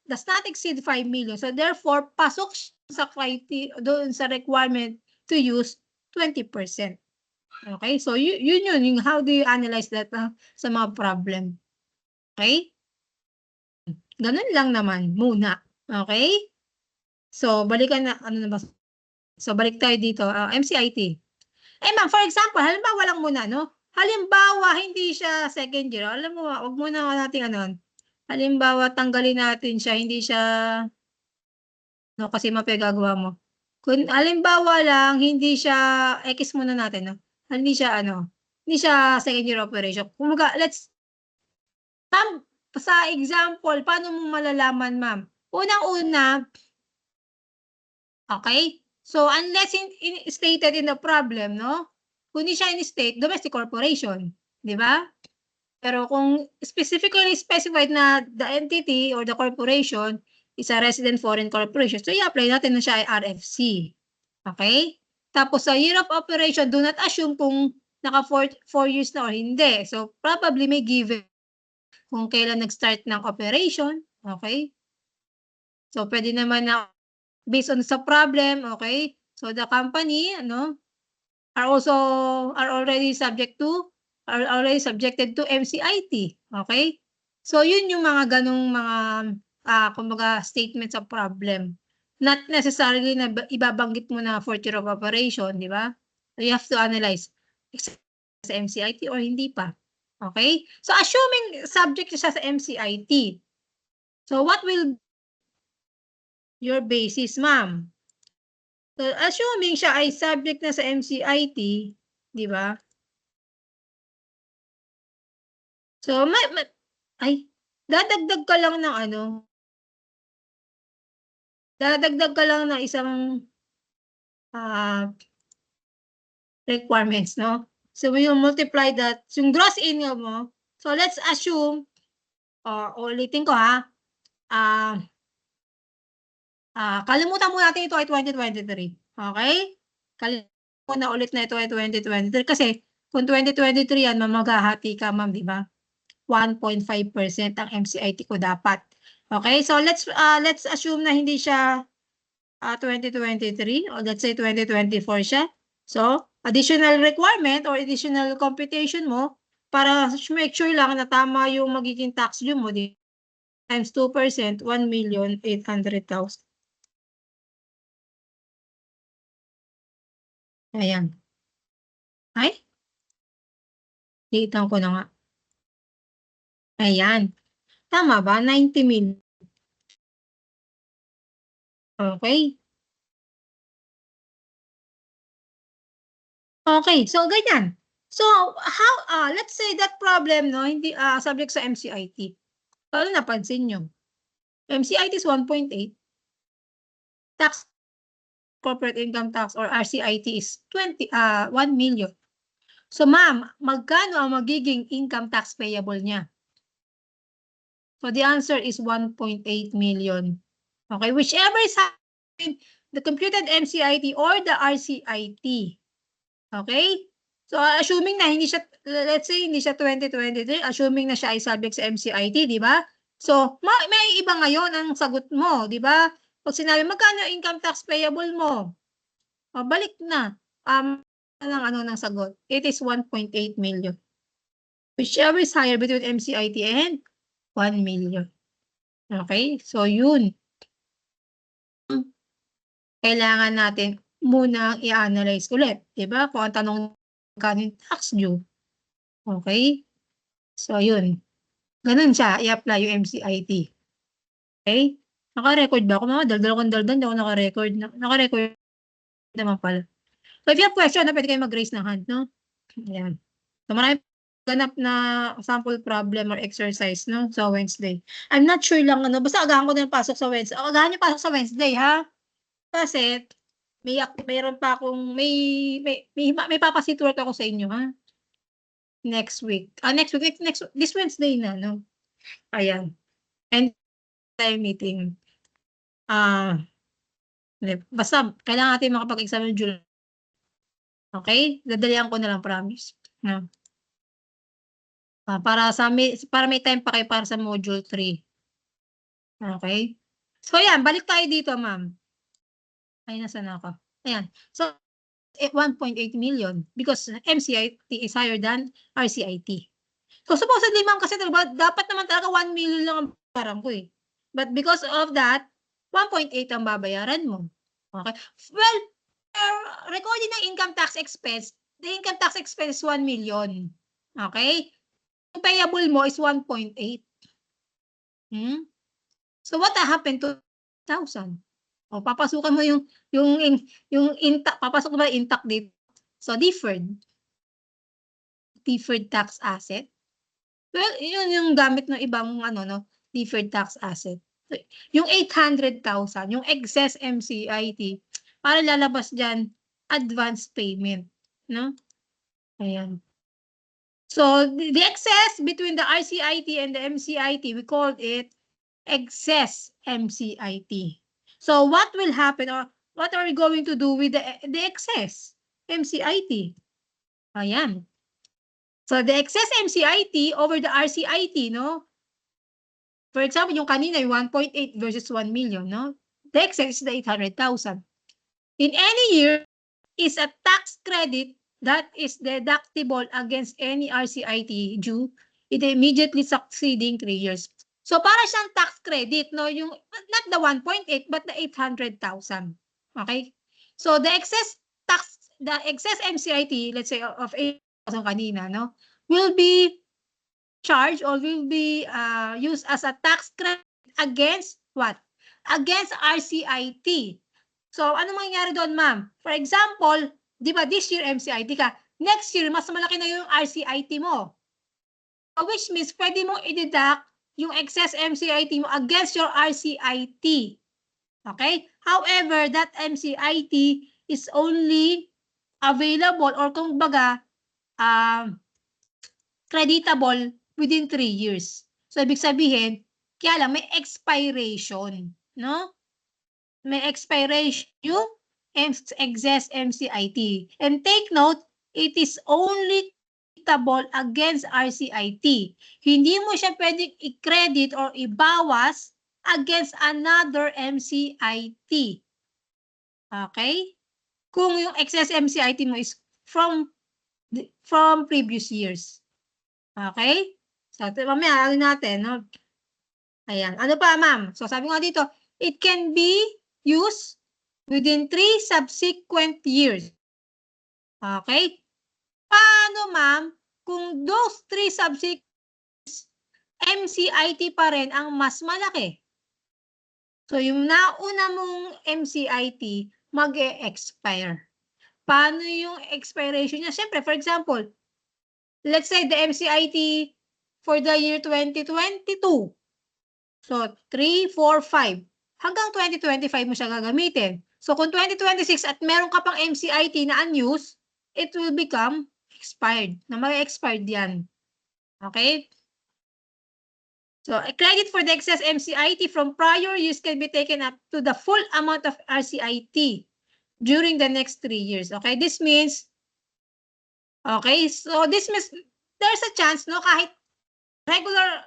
does not exceed 5 million. So therefore, pasok sa criteria doon sa requirement to use 20%. Okay? So yun yung how do you analyze that sa mga problem. Okay? Ganun lang naman muna. Okay? So balikan na ano na ba? So balik tayo dito, MCIT. Ma'am, for example, halimbawa lang muna, no? Halimbawa, hindi siya second year. Alam mo, wag muna natin halimbawa, tanggalin natin siya, hindi siya, no, kasi mapagagawa mo. Kung halimbawa lang, hindi siya, X muna natin, no? Hindi siya, hindi siya second year operation. Kumaga, ma'am, sa example, paano mo malalaman, ma'am? Unang-una, okay? So, unless stated in the problem, no? Kung di siya in-state, domestic corporation. Di ba? Pero kung specifically specified na the entity or the corporation is a resident foreign corporation, so i-apply natin na siya ay RFC. Okay? Tapos sa year of operation, do not assume kung naka 4 years na or hindi. So, probably may given kung kailan nag-start ng operation. Okay? So, pwede naman na based on sa problem, okay? So the company, are already subjected to MCIT, okay? So yun yung mga ganong mga kumbaga statements of problem. Not necessarily na ibabanggit mo na 4th year of operation, di ba? So you have to analyze sa MCIT or hindi pa. Okay? So assuming subject siya sa MCIT. So what will your basis, ma'am? So, assuming siya ay subject na sa MCIT, di ba? So, dadagdag ka lang ng dadagdag ka lang ng isang requirements, no? So, we will multiply that, yung gross income mo. So, let's assume, ulitin ko kalimutan mo natin ito ay 2023. Okay? Kalimutan mo na ulit na ito ay 2023 kasi kung 2023 yan, maghahati ka, ma'am, di ba? 1.5% ang MCIT ko dapat. Okay? So let's assume na hindi siya 2023 or let's say 2024 siya. So, additional requirement or additional computation mo para make sure lang na tama yung magiging tax due mo times 2%, 1,800,000. Ayan. Ay? Liitan ko na nga. Ayan. Tama ba? 90 million. Okay. Okay, so ganyan. So, how, let's say that problem, no, hindi, subject sa MCIT. Paano napansin nyo? MCIT is 1.8. Tax, corporate income tax or RCIT is 1 million. So, ma'am, magkano ang magiging income tax payable niya? So, the answer is 1.8 million. Okay, whichever is the computed MCIT or the RCIT. Okay? So, assuming na hindi siya, let's say, hindi siya 2023, assuming na siya ay subject sa MCIT, di ba? So, may iba ngayon ang sagot mo, di ba? Pag sinabi, magkano income tax payable mo? Balik na. Ng sagot. It is 1.8 million. Whichever is higher between MCIT and 1 million. Okay? So, yun. Kailangan natin muna i-analyze ulit. Diba? Kung ang tanong magkano tax due. Okay? So, yun. Ganun siya. I-apply yung MCIT. Okay? Naka-record ba? Kung mga daldal kong daldal, hindi ako naka-record. Naka-record naman pala. So, if you have question, pwede kayo mag-raise ng hand, no? Ayan. So, marami ganap na sample problem or exercise, no? So, Wednesday. I'm not sure lang, ano. Basta agahan ko din pasok sa Wednesday. Agahan niyo pasok sa Wednesday, ha? Kasi, mayroon pa akong, may papasit work ako sa inyo, ha? Next week. This Wednesday na, no? Ayan. And time meeting. Basta, kailangan natin makapag-exam ng July. Okay? Dadalian ko na lang, promise. No? Para may time pa kayo para sa module 3. Okay? So, ayan. Balik tayo dito, ma'am. Ay, nasa na ako? Ayan. So, 1.8 million because MCIT is higher than RCIT. So, supposedly, ma'am, kasi dapat naman talaga 1 million lang ang bayaran ko eh. But because of that, 1.8 ang babayaran mo. Okay? Well, recording ng income tax expense, the income tax expense is 1 million. Okay? Yung payable mo is 1.8. So, what happened to 1,000? O, papasukan mo yung intact, papasok mo intact dito. So, deferred tax asset. Well, yun yung gamit ng ibang, deferred tax asset. Yung 800,000, yung excess MCIT, para lalabas dyan, advance payment. No? Ayan. So, the excess between the RCIT and the MCIT, we called it excess MCIT. So, what will happen or what are we going to do with the excess MCIT? Ayan. So, the excess MCIT over the RCIT, no? For example, yung kanina, yung 1.8 versus 1 million, no? The excess is the 800,000. In any year, is a tax credit that is deductible against any RCIT due in the immediately succeeding 3 years. So, para siyang tax credit, no? Yung, not the 1.8, but the 800,000. Okay? So, the excess MCIT, let's say, of 8,000 kanina, no? Will be charged or will be used as a tax credit against what? Against RCIT. So, ano mangyayari doon, ma'am? For example, di ba this year MCIT ka, next year, mas malaki na yung RCIT mo. Which means, pwede mong i-deduct yung excess MCIT mo against your RCIT. Okay? However, that MCIT is only available or kung baga, creditable within 3 years. So, ibig sabihin, kaya lang may expiration. No? May expiration yung excess MCIT. And take note, it is only creditable against RCIT. Hindi mo siya pwedeng i-credit or ibawas against another MCIT. Okay? Kung yung excess MCIT mo is from previous years. Okay? So, mamaya, natin, no? Ayan. Ano pa, ma'am? So, sabi nga dito, it can be used within 3 subsequent years. Okay? Paano, ma'am, kung those three subjects, MCIT pa rin ang mas malaki. So, yung nauna mong MCIT, mag-e-expire. Paano yung expiration niya? Siyempre, for example, let's say the MCIT for the year 2022. So, 3, 4, 5. Hanggang 2025 mo siya gagamitin. So, kung 2026 at meron ka pang MCIT na unused, it will become expired. Na mag-expired yan. Okay? So, a credit for the excess MCIT from prior years can be taken up to the full amount of RCIT during the next 3 years. Okay? This means, okay, so this means there's a chance, no, kahit regular,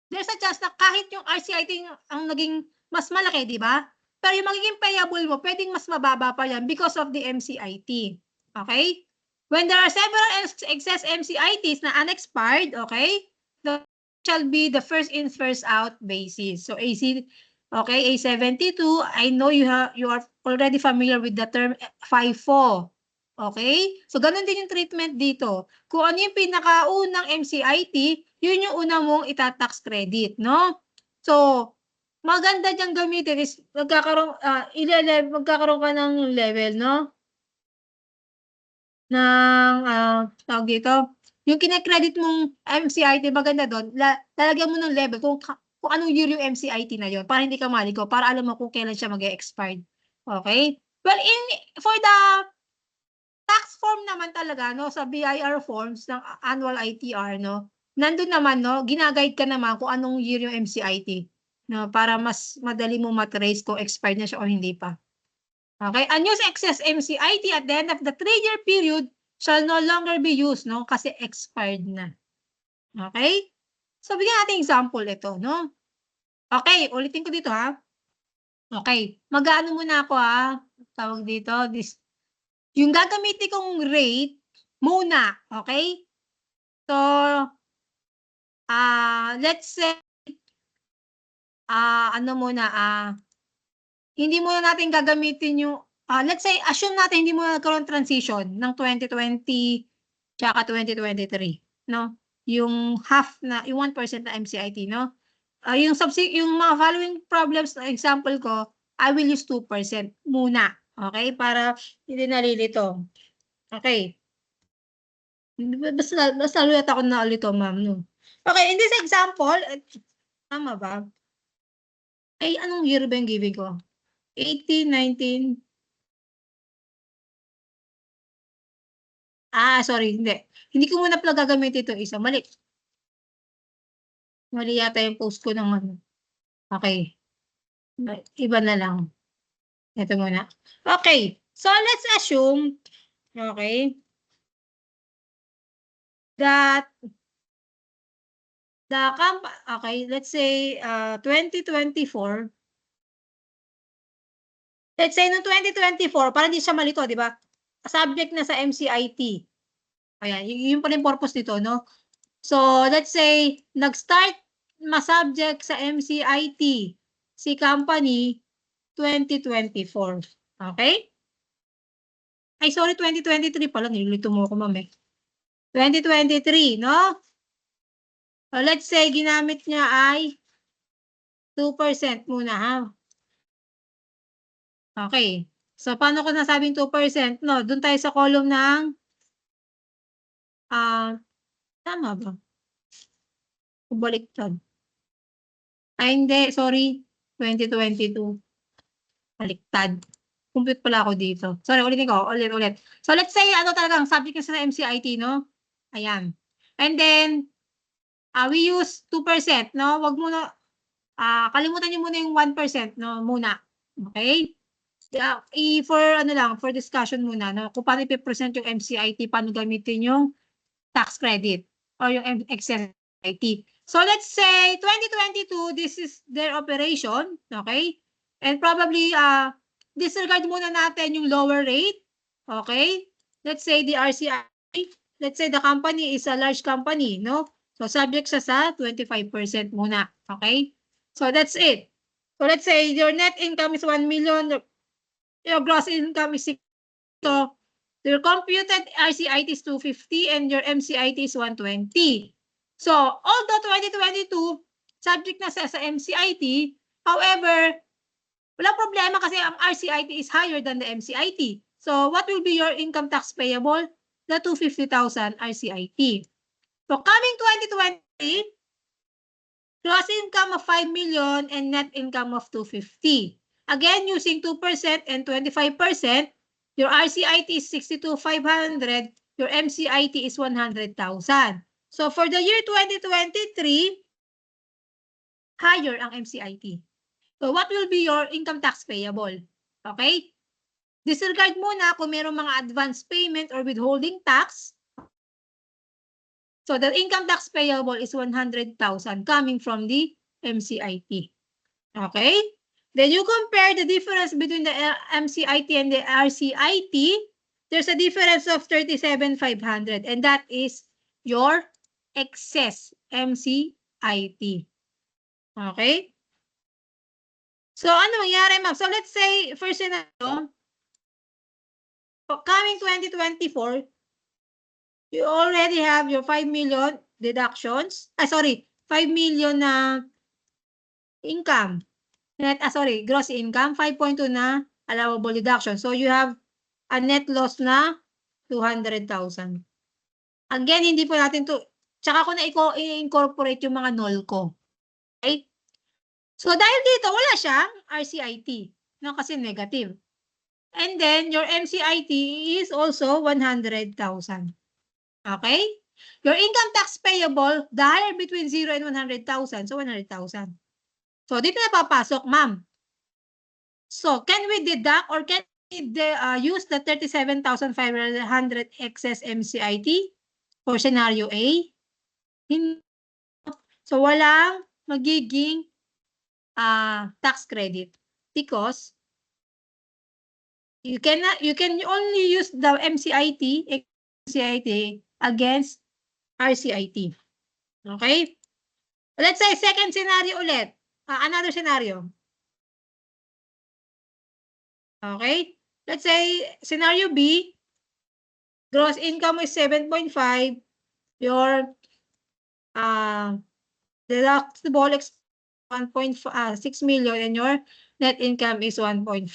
there's a chance na kahit yung RCIT ang naging mas malaki, di ba? Pero yung magiging payable mo, pwedeng mas mababa pa yan because of the MCIT. Okay? When there are several excess MCITs na unexpired, okay, that shall be the first in, first out basis. So, okay, A72, I know you are already familiar with the term FIFO. Okay? So, ganun din yung treatment dito. Kung ano yung pinakaunang MCIT, yun yung una mong itatax credit, no? So, maganda diyang gamitin is magkakaroon ka ng level, no? Ng, tawag dito, yung kinakredit mong MCIT, maganda doon, lalagyan mo ng level kung anong year yung MCIT na yon para hindi ka maligo, para alam mo kung kailan siya mag-e-expired. Okay? Well, for the tax form naman talaga, no, sa BIR forms ng annual ITR, no, nandun naman, no, ginaguide ka naman kung anong year yung MCIT, no, para mas madali mo matrace kung expired na siya o hindi pa. Okay, unused excess MCIT at the end of the 3-year period shall no longer be used, no, kasi expired na. Okay? So, bigyan natin example ito, no? Okay, ulitin ko dito, ha? Okay, mag-aano muna ako, ha? Tawag dito, yung gagamitin kong rate muna, okay? So, let's say, ano muna, hindi muna natin gagamitin yung, let's say, assume natin hindi muna nagkaroon transition ng 2020 tsaka 2023, no? Yung half na, yung 1% na MCIT, no? Yung mga following problems na example ko, I will use 2% muna, okay? Para hindi nalilito. Okay. Basta ulit ako na ulit, ma'am, no? Okay, in this example, tama ba? Ay, anong year ba yung giving ko? 18, 19. Sorry, hindi. Hindi ko muna pala gagamitin ito isa. Mali. Mali yata yung post ko ng ano. Okay. Iba na lang. Ito muna. Okay. So, let's assume, okay, that okay, let's say 2024. Let's say no 2024, para hindi siya malito, di ba? Subject na sa MCIT. Ayan, yun pala yung purpose nito, no? So, let's say, nag-start ma-subject sa MCIT si company 2024. Okay? Ay, sorry, 2023 pala. Nililito mo ako, ma'am, eh. 2023, no? So, let's say, ginamit niya ay 2% muna, ha? Okay. So, paano ko nasabing 2%? No, doon tayo sa column ng tama ba? Baliktad. Ay, hindi. Sorry. 2022. Baliktad. Compute pala ako dito. Sorry, ulitin ko. Ulit. So, let's say, ano talagang subject sa MCIT, no? Ayan. And then, we use 2%, no? Wag muna, kalimutan niyo muna yung 1%, no? Muna. Okay? For, ano lang, for discussion muna, no? Kung paano i-present yung MCIT, paano gamitin yung tax credit or yung excess MCIT. So, let's say, 2022, this is their operation, okay? And probably, disregard muna natin yung lower rate, okay? Let's say the RCI, let's say the company is a large company, no? So, subject siya sa 25% muna, okay? So, that's it. So, let's say your net income is 1 million, your gross income is 6. So, Your computed RCIT is 250 and your MCIT is 120. So, although 2022, subject na sa MCIT, however, wala problema kasi ang RCIT is higher than the MCIT. So, what will be your income tax payable? The 250,000 RCIT. So, coming 2020, gross income of 5 million and net income of 250. Again, using 2% and 25%, your RCIT is 62,500, your MCIT is 100,000. So, for the year 2023, higher ang MCIT. So, what will be your income tax payable? Okay? Disregard muna kung mayroong mga advance payment or withholding tax. So, the income tax payable is 100,000 coming from the MCIT. Okay? Then you compare the difference between the MCIT and the RCIT. There's a difference of 37,500 and that is your excess MCIT. Okay? So, ano mangyari, ma'am? So, let's say, first scenario, coming 2024, you already have your 5 million deductions. 5 million na income. Gross income. 5.2 na allowable deduction. So, you have a net loss na 200,000. Again, hindi po natin to, tsaka ko na i-incorporate yung mga null ko. Okay? So, dahil dito, wala siyang RCIT. No, kasi negative. And then, your MCIT is also 100,000. Okay? Your income tax payable, the higher between 0 and 100,000. So, 100,000. So, dito na papasok, ma'am. So, can we deduct or can we use the 37,500 excess MCIT for scenario A? So, walang magiging tax credit because you can only use the MCIT against RCIT. Okay? Let's say second scenario ulit. Another scenario. Okay? Let's say scenario B, gross income is 7.5, your deductible expense 1.6 million and your net income is 1.5.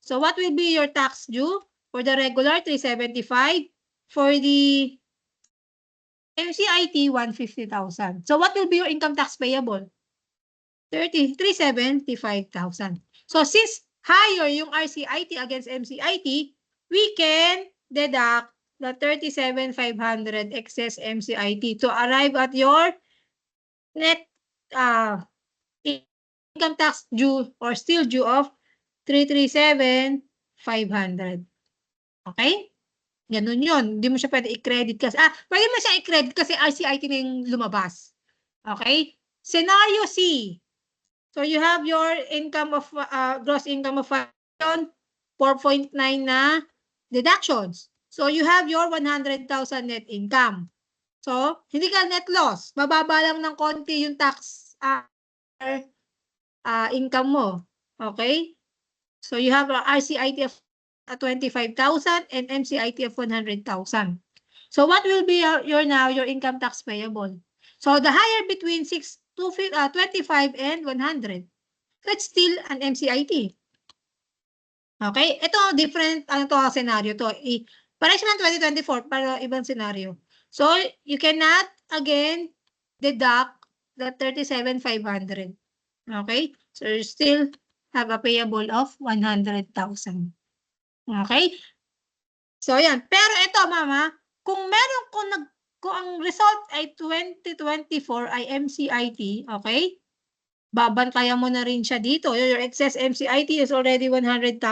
So what will be your tax due? For the regular, 375. For the MCIT, 150,000. So what will be your income tax payable? 375,000. So since higher yung RCIT against MCIT, we can deduct the 37,500 excess MCIT to arrive at your net income tax due or still due of 337,500. Okay? Ganun yun. Hindi mo siya pwede i-credit kasi, pwede mo siya i-credit kasi RCIT na yung lumabas. Okay? Scenario C. So, you have your income of, gross income of 4.9 na deductions. So, you have your 100,000 net income. So, hindi ka net loss. Mababa lang ng konti yung tax income mo. Okay? So, you have a RCIT of 25,000 and MCIT of 100,000. So, what will be your income tax payable? So, the higher between 25 and 100. That's still an MCIT. Okay? Ito, different, scenario to. Parang siya ng 2024, pero ibang scenario. So, you cannot, again, deduct the 37,500. Okay? So, you still have a payable of 100,000. Okay? So, yan. Pero ito, mama, kung meron kung ang result ay 2024 ay MCIT, okay? Babantayan mo na rin siya dito. Your excess MCIT is already 100,000.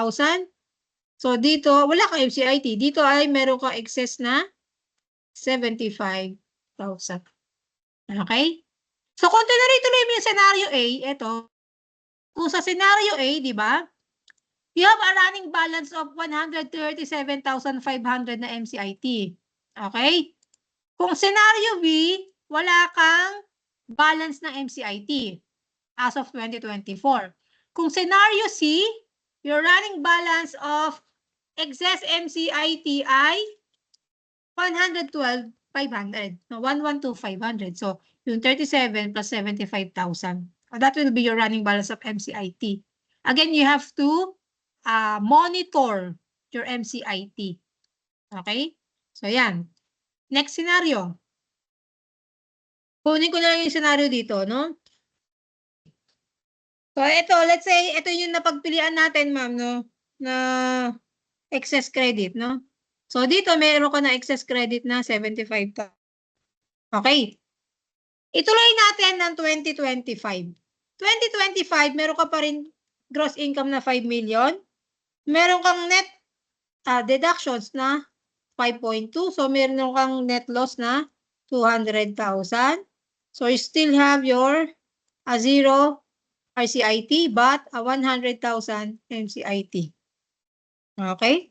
So, dito, wala ka MCIT. Dito ay meron ka excess na 75,000. Okay? So, kung tinuloy-tuloy mo yung scenario A, ito, kung sa scenario A, di ba, you have a running balance of 137,500 na MCIT. Okay? Kung scenario B, wala kang balance na MCIT as of 2024. Kung scenario C, your running balance of excess MCIT ay 112,500. No, 112,500. So, yung 37 plus 75,000. That will be your running balance of MCIT. Again, you have to monitor your MCIT. Okay? So, yan. Next scenario. Kunin ko na lang yung scenario dito, no? So, ito, let's say, ito yung napagpilian natin, ma'am, no? Na excess credit, no? So, dito, meron ka na excess credit na 75,000. Okay. Ituloy natin ng 2025. 2025, meron ka pa rin gross income na 5 million. Meron kang net deductions na 5.2. So, meron kang net loss na 200,000. So, you still have your zero RCIT but a 100,000 MCIT. Okay?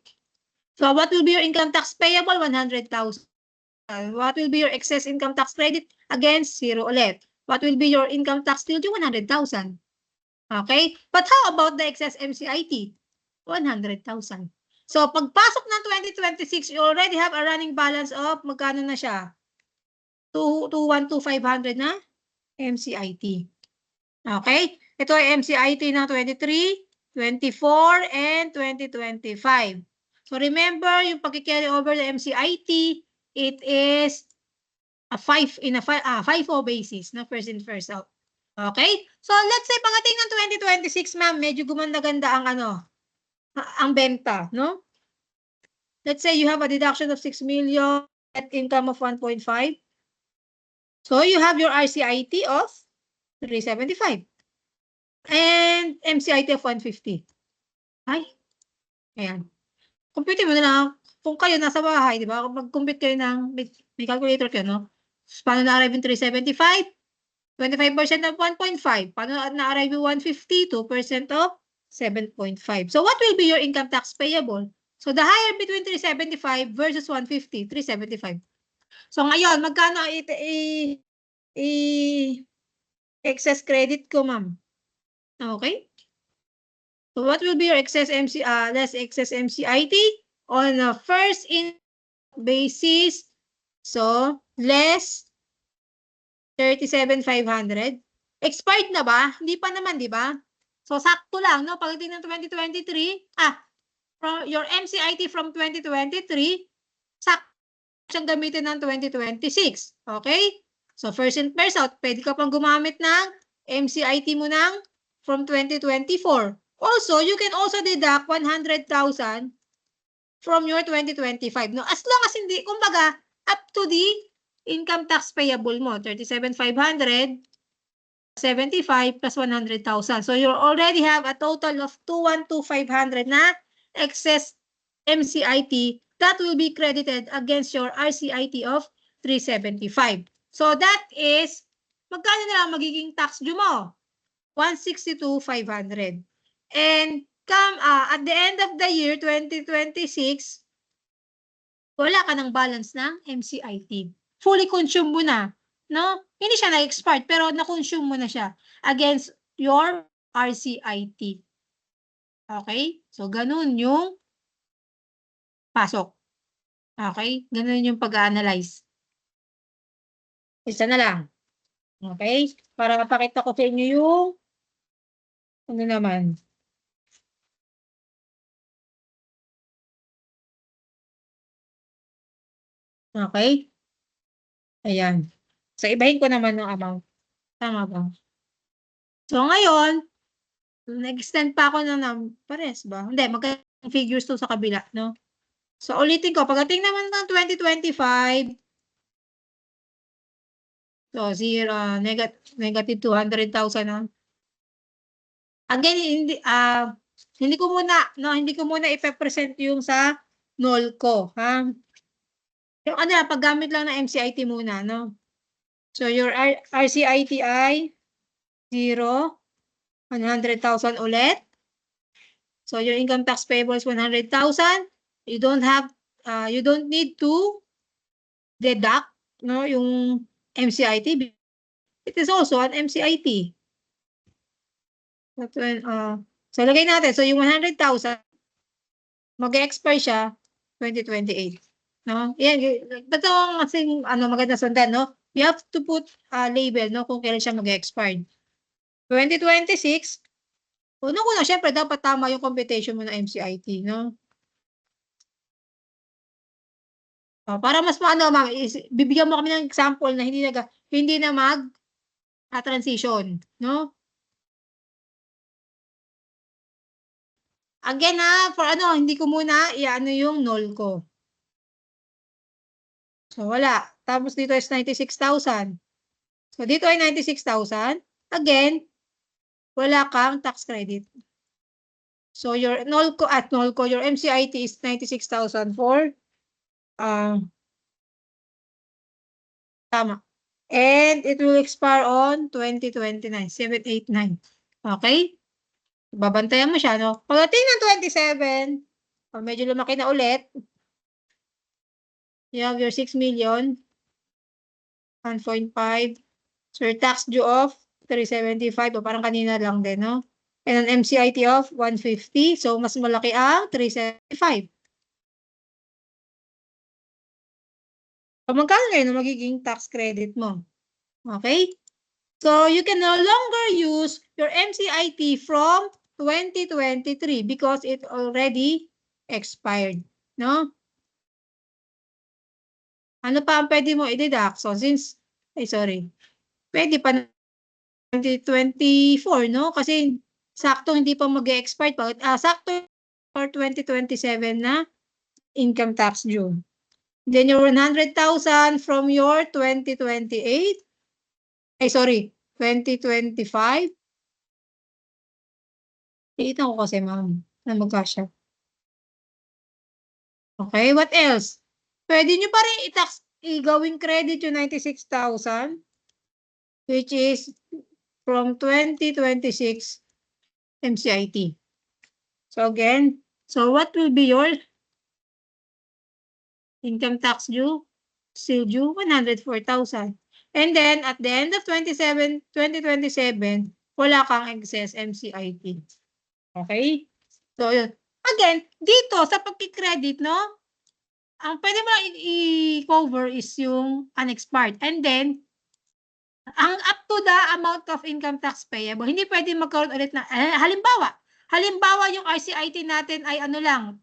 So, what will be your income tax payable? 100,000. What will be your excess income tax credit? Again, zero ulit. What will be your income tax due? 100,000. Okay? But how about the excess MCIT? 100,000. So, pagpasok ng 2026, you already have a running balance of, magkano na siya? 212,500 na MCIT. Okay? Ito ay MCIT ng 23, 24, and 2025. So, remember, yung pag-carry over the MCIT, it is a 5 in a 5-0 basis, no? First in, first out. Okay? So, let's say, pagdating ng 2026, ma'am, medyo gumanda-ganda ang ang benta, no? Let's say you have a deduction of 6 million, net income of 1.5. So, you have your RCIT of 375. And MCIT of 150. Ay, ayan. Compute mo na lang. Kung kayo nasa bahay, di ba? Mag-compute kayo ng, may calculator kayo, no? Paano na-arrive yung 375? 25% of 1.5. Paano na-arrive yung 150? 2% of 7.5. So, what will be your income tax payable? So, the higher between 375 versus 150, 375. So, ngayon, magkano excess credit ko, ma'am? Okay? So, what will be your excess less excess MCIT? On a first in basis, so, less 37,500. Expired na ba? Hindi pa naman, di ba? So, sakto lang, no? Pagdating ng 2023, from your MCIT from 2023, sakto siyang gamitin ng 2026. Okay? So, first in, first out, pwede ka pang gumamit ng MCIT mo ng from 2024. Also, you can also deduct 100,000 from your 2025. No? As long as hindi, kumbaga, up to the income tax payable mo, 37,500, 75 plus 100,000. So, you already have a total of 212,500 na excess MCIT that will be credited against your RCIT of 375. So, that is, magkano na lang magiging tax due mo? 162,500. And come at the end of the year 2026, wala ka ng balance ng MCIT. Fully consume mo na, no? Hindi siya na-expired pero na-consume mo na siya against your RCIT. Okay? So ganun yung pasok. Okay? Ganun yung pag-analyze. Isa na lang. Okay? Para mapakita ko sa inyo yung ano naman. Okay? Ayan. So, ibahin ko naman ng amount. Tama ba? So, ngayon, nag-extend pa ako ng pares ba? Hindi, magkano figures to sa kabila, no? So, ulitin ko. Pagdating naman ng 2025, so, negative 200,000 na. Again, hindi ko muna ipe-present yung sa null ko, ha? Yung paggamit lang ng MCIT muna, no? So, your RCIT ay 0, 100,000 ulit. So, your income tax payable is 100,000. You don't need to deduct, no, yung MCIT. It is also an MCIT. So, lagay natin. So, yung 100,000 mag-expire siya 2028. No? Yan, ito ang kasing maganda sundan, no? You have to put a label, no, kung kailan siya mag-expire. 2026, unang-una, syempre, dapat tama yung computation mo ng MCIT, no? Para mas ma'am, bibigyan mo kami ng example na hindi na transition, no? Again for hindi ko muna i-ano yung null ko. So wala. Tapos dito is 96,000. So dito ay 96,000. Again, wala kang tax credit. So your null ko, your MCIT is 96,000 for tama. And it will expire on 2029, 789. Okay? Babantayan mo siya, no? Pagdating ng 27, medyo lumaki na ulit. You have your 6 million, 1.5. So your tax due of 375, parang kanina lang din, no? And an MCIT of 150. So mas malaki ang 375. So magkano ngayon magiging tax credit mo? Okay? So you can no longer use your MCIT from 2023 because it already expired, no? Ano pa ang pwede mo i-deduct? So since, pwede pa 2024, no? Kasi sakto hindi pa mag-expire pa. Sakto for 2027 na income tax due. Then your 100,000 from your 2028. 2025. Iitan ko kasi, ma'am, na magkasya. Okay, what else? Pwede nyo pa rin i-gawing credit yung 96,000, which is from 2026 MCIT. So again, what will be your income tax due? Still due 104,000. And then at the end of 2027, wala kang excess MCIT. Okay? So yun. Again, dito sa pagki-credit, no? Ang pwede mo lang i-cover is yung unexpired. And then, ang up to the amount of income tax payable, hindi pwede magkaroon ulit na, halimbawa yung RCIT natin ay 200,000.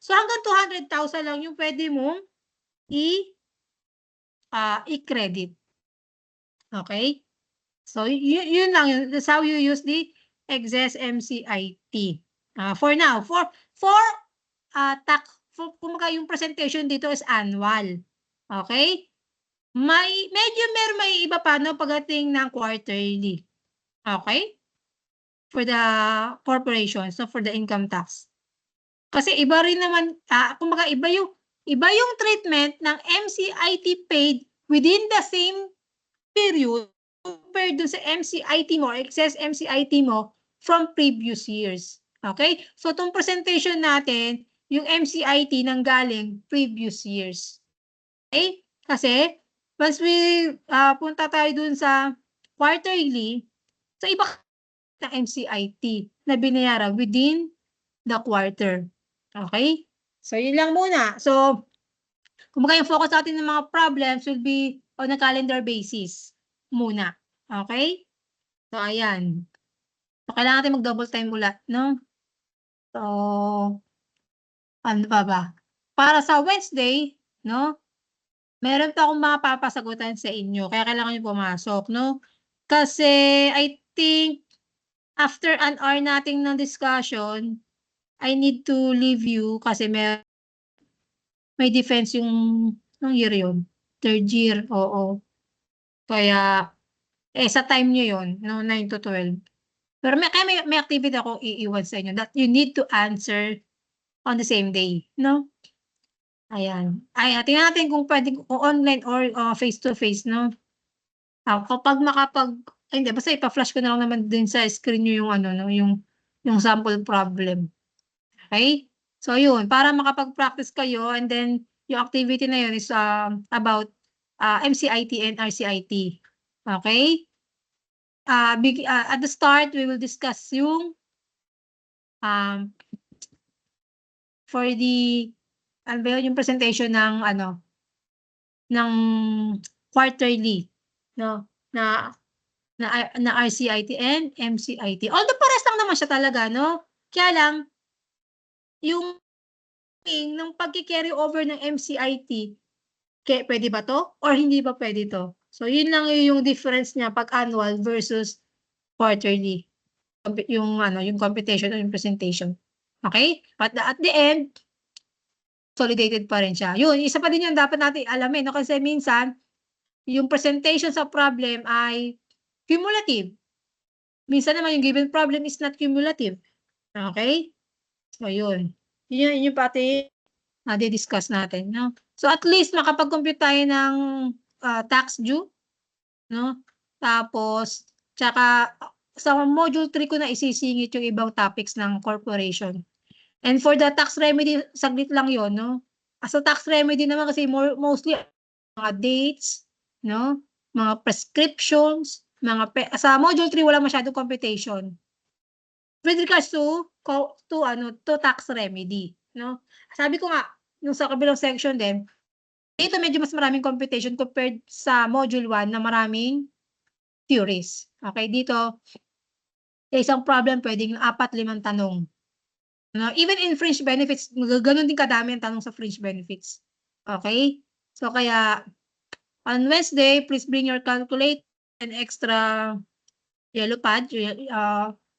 So hanggang 200,000 lang yung pwede mong i-credit. Okay? So yun lang yun. That's how you use the excess MCIT. For now, for tax, kumaga yung presentation dito is annual. Okay? May iba pa pagdating ng quarterly. Okay? For the corporation, so for the income tax. Kasi iba rin naman, kumaga iba yung treatment ng MCIT paid within the same period compared dun sa MCIT mo, excess MCIT mo from previous years. Okay? So itong presentation natin, yung MCIT nang galing previous years. Okay? Kasi once we punta tayo dun sa quarterly, sa iba ng MCIT na binayaran within the quarter. Okay? So yun lang muna. So kumbaga yung focus natin ng mga problems will be on a calendar basis muna. Okay? So ayan. So kailangan natin mag-double time ulit, no? So ano ba? Para sa Wednesday, no? Meron pa akong mga papasagutan sa inyo. Kaya kailangan nyo pumasok, no? Kasi I think after an hour nating ng discussion, I need to leave you kasi may defense yung year yun. 3rd year, oo. Kaya, sa time nyo yun, no, 9 to 12. Pero may activity akong iiwan sa inyo that you need to answer on the same day, no? Ayan. Tingnan natin kung pwede, kung online or face-to-face, no? Kapag hindi, basta ipa-flash ko na lang naman din sa screen nyo yung no, yung sample problem. Okay? So, yun. Para makapag-practice kayo and then yung activity na yun is about MCIT and RCIT. Okay? At the start, we will discuss yung for the, ano ba yun, yung presentation ng, ano, ng quarterly, no, na RCIT and MCIT. Although pares lang naman siya talaga, no? Kaya lang, yung ng pagki-carry over ng MCIT, pwede ba to? Or hindi ba pwede to? So, yun lang yung difference niya pag annual versus quarterly. Yung, ano, yung computation o yung presentation. Okay? But at the end, consolidated pa rin siya. Yun, isa pa din yung dapat natin alamin, no? Kasi minsan, yung presentation sa problem ay cumulative. Minsan naman yung given problem is not cumulative. Okay? So, yun. Yun yung pati di-discuss natin. No? So, at least makapag-compute tayo ng tax due. No? Tapos, tsaka sa module 3 ko na isisingit yung ibang topics ng corporation. And for the tax remedy, saglit lang yon, no? As a tax remedy naman kasi mostly mga dates, no? Mga prescriptions, sa module 3 wala masyadong computation. With regards to tax remedy, no? Sabi ko nga, nung sa kabilang section din, dito medyo mas maraming computation compared sa module 1 na maraming theories. Okay, dito, isang problem pwedeng 4-5 tanong. No? Even in fringe benefits, ganoon din kadami ang tanong sa fringe benefits. Okay? So, kaya, on Wednesday, please bring your calculator and extra yellow pad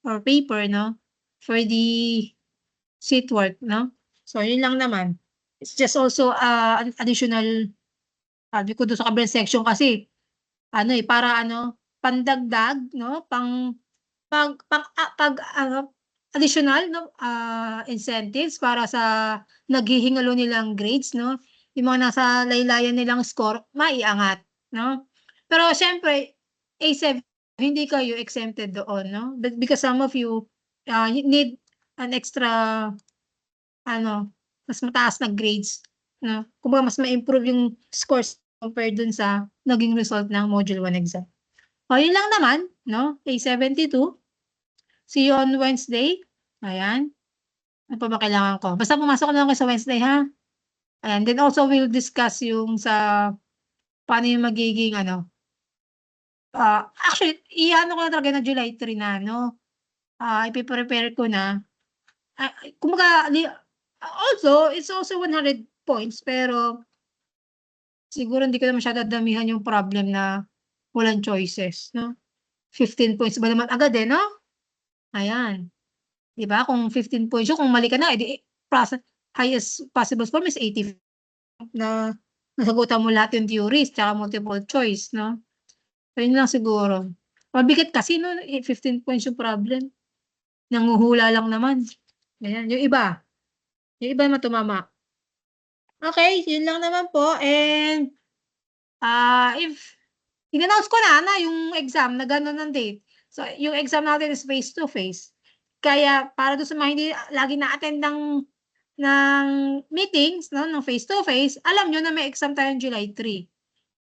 or paper, no? For the sheet work, no? So, yun lang naman. It's just also additional, sabi ko doon sa kabilang section kasi, para pandagdag, no? Additional, no? Incentives para sa naghihingalo nilang grades, no? Yung mga nasa laylayan nilang score, maiangat, no? Pero syempre, A7, hindi kayo exempted doon, no? Because some of you need an extra, mas mataas na grades, no? Kumbaga mas ma-improve yung scores compared dun sa naging result ng Module 1 exam. O, yun lang naman, no? A72. See you on Wednesday. Ayan. Ano pa ba kailangan ko? Basta pumasok na lang kayo sa Wednesday, ha? And then also we'll discuss yung sa paano yung magiging actually, i-ano ko na talaga na July 3 na, no? Ipiprepare ko na. Kumbaga, also, it's also 100 points, pero siguro hindi ko na masyado damihan yung problem na walang choices, no? 15 points ba naman agad no? Ayan. 'Di ba? Kung 15 points yun, kung mali ka na, edi highest possible score is 80 na nasagutan mo lahat yung theories tsaka multiple choice, no? So, yun lang siguro. Mabigat kasi, no? 15 points yung problem. Nanghuhula lang naman. Ayan. Yung iba matumama. Okay, yun lang naman po. And, if in-announce ko na yung exam na gano'n ng date. So, yung exam natin is face-to-face. Kaya, para doon sa mga hindi lagi na-attend ng meetings, no, ng face-to-face, alam nyo na may exam tayong July 3.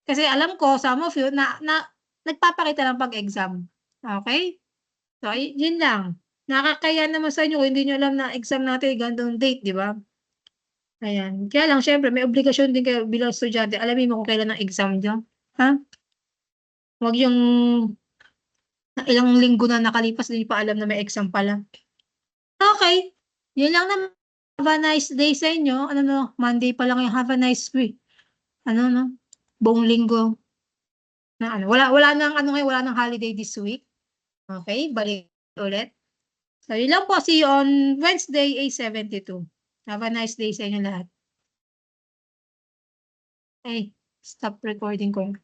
Kasi alam ko, some of you, na nagpapakita ng pag-exam. Okay? So, yun lang. Nakakaya naman sa inyo kung hindi nyo alam na exam natin gandong date, di ba? Ayan. Kaya lang, syempre, may obligasyon din kayo bilang estudyante. Alamin mo kung kailan ang exam nyo. Ha? Huwag yung ilang linggo na nakalipas, hindi pa alam na may exam pala. Okay. Yun lang naman. Have a nice day sa inyo. Monday pa lang yung have a nice week. Buong linggo. Wala nang holiday this week. Okay, balik ulit. So, yun lang po. See you on Wednesday, A72. Have a nice day sa inyo lahat. Okay, stop recording ko.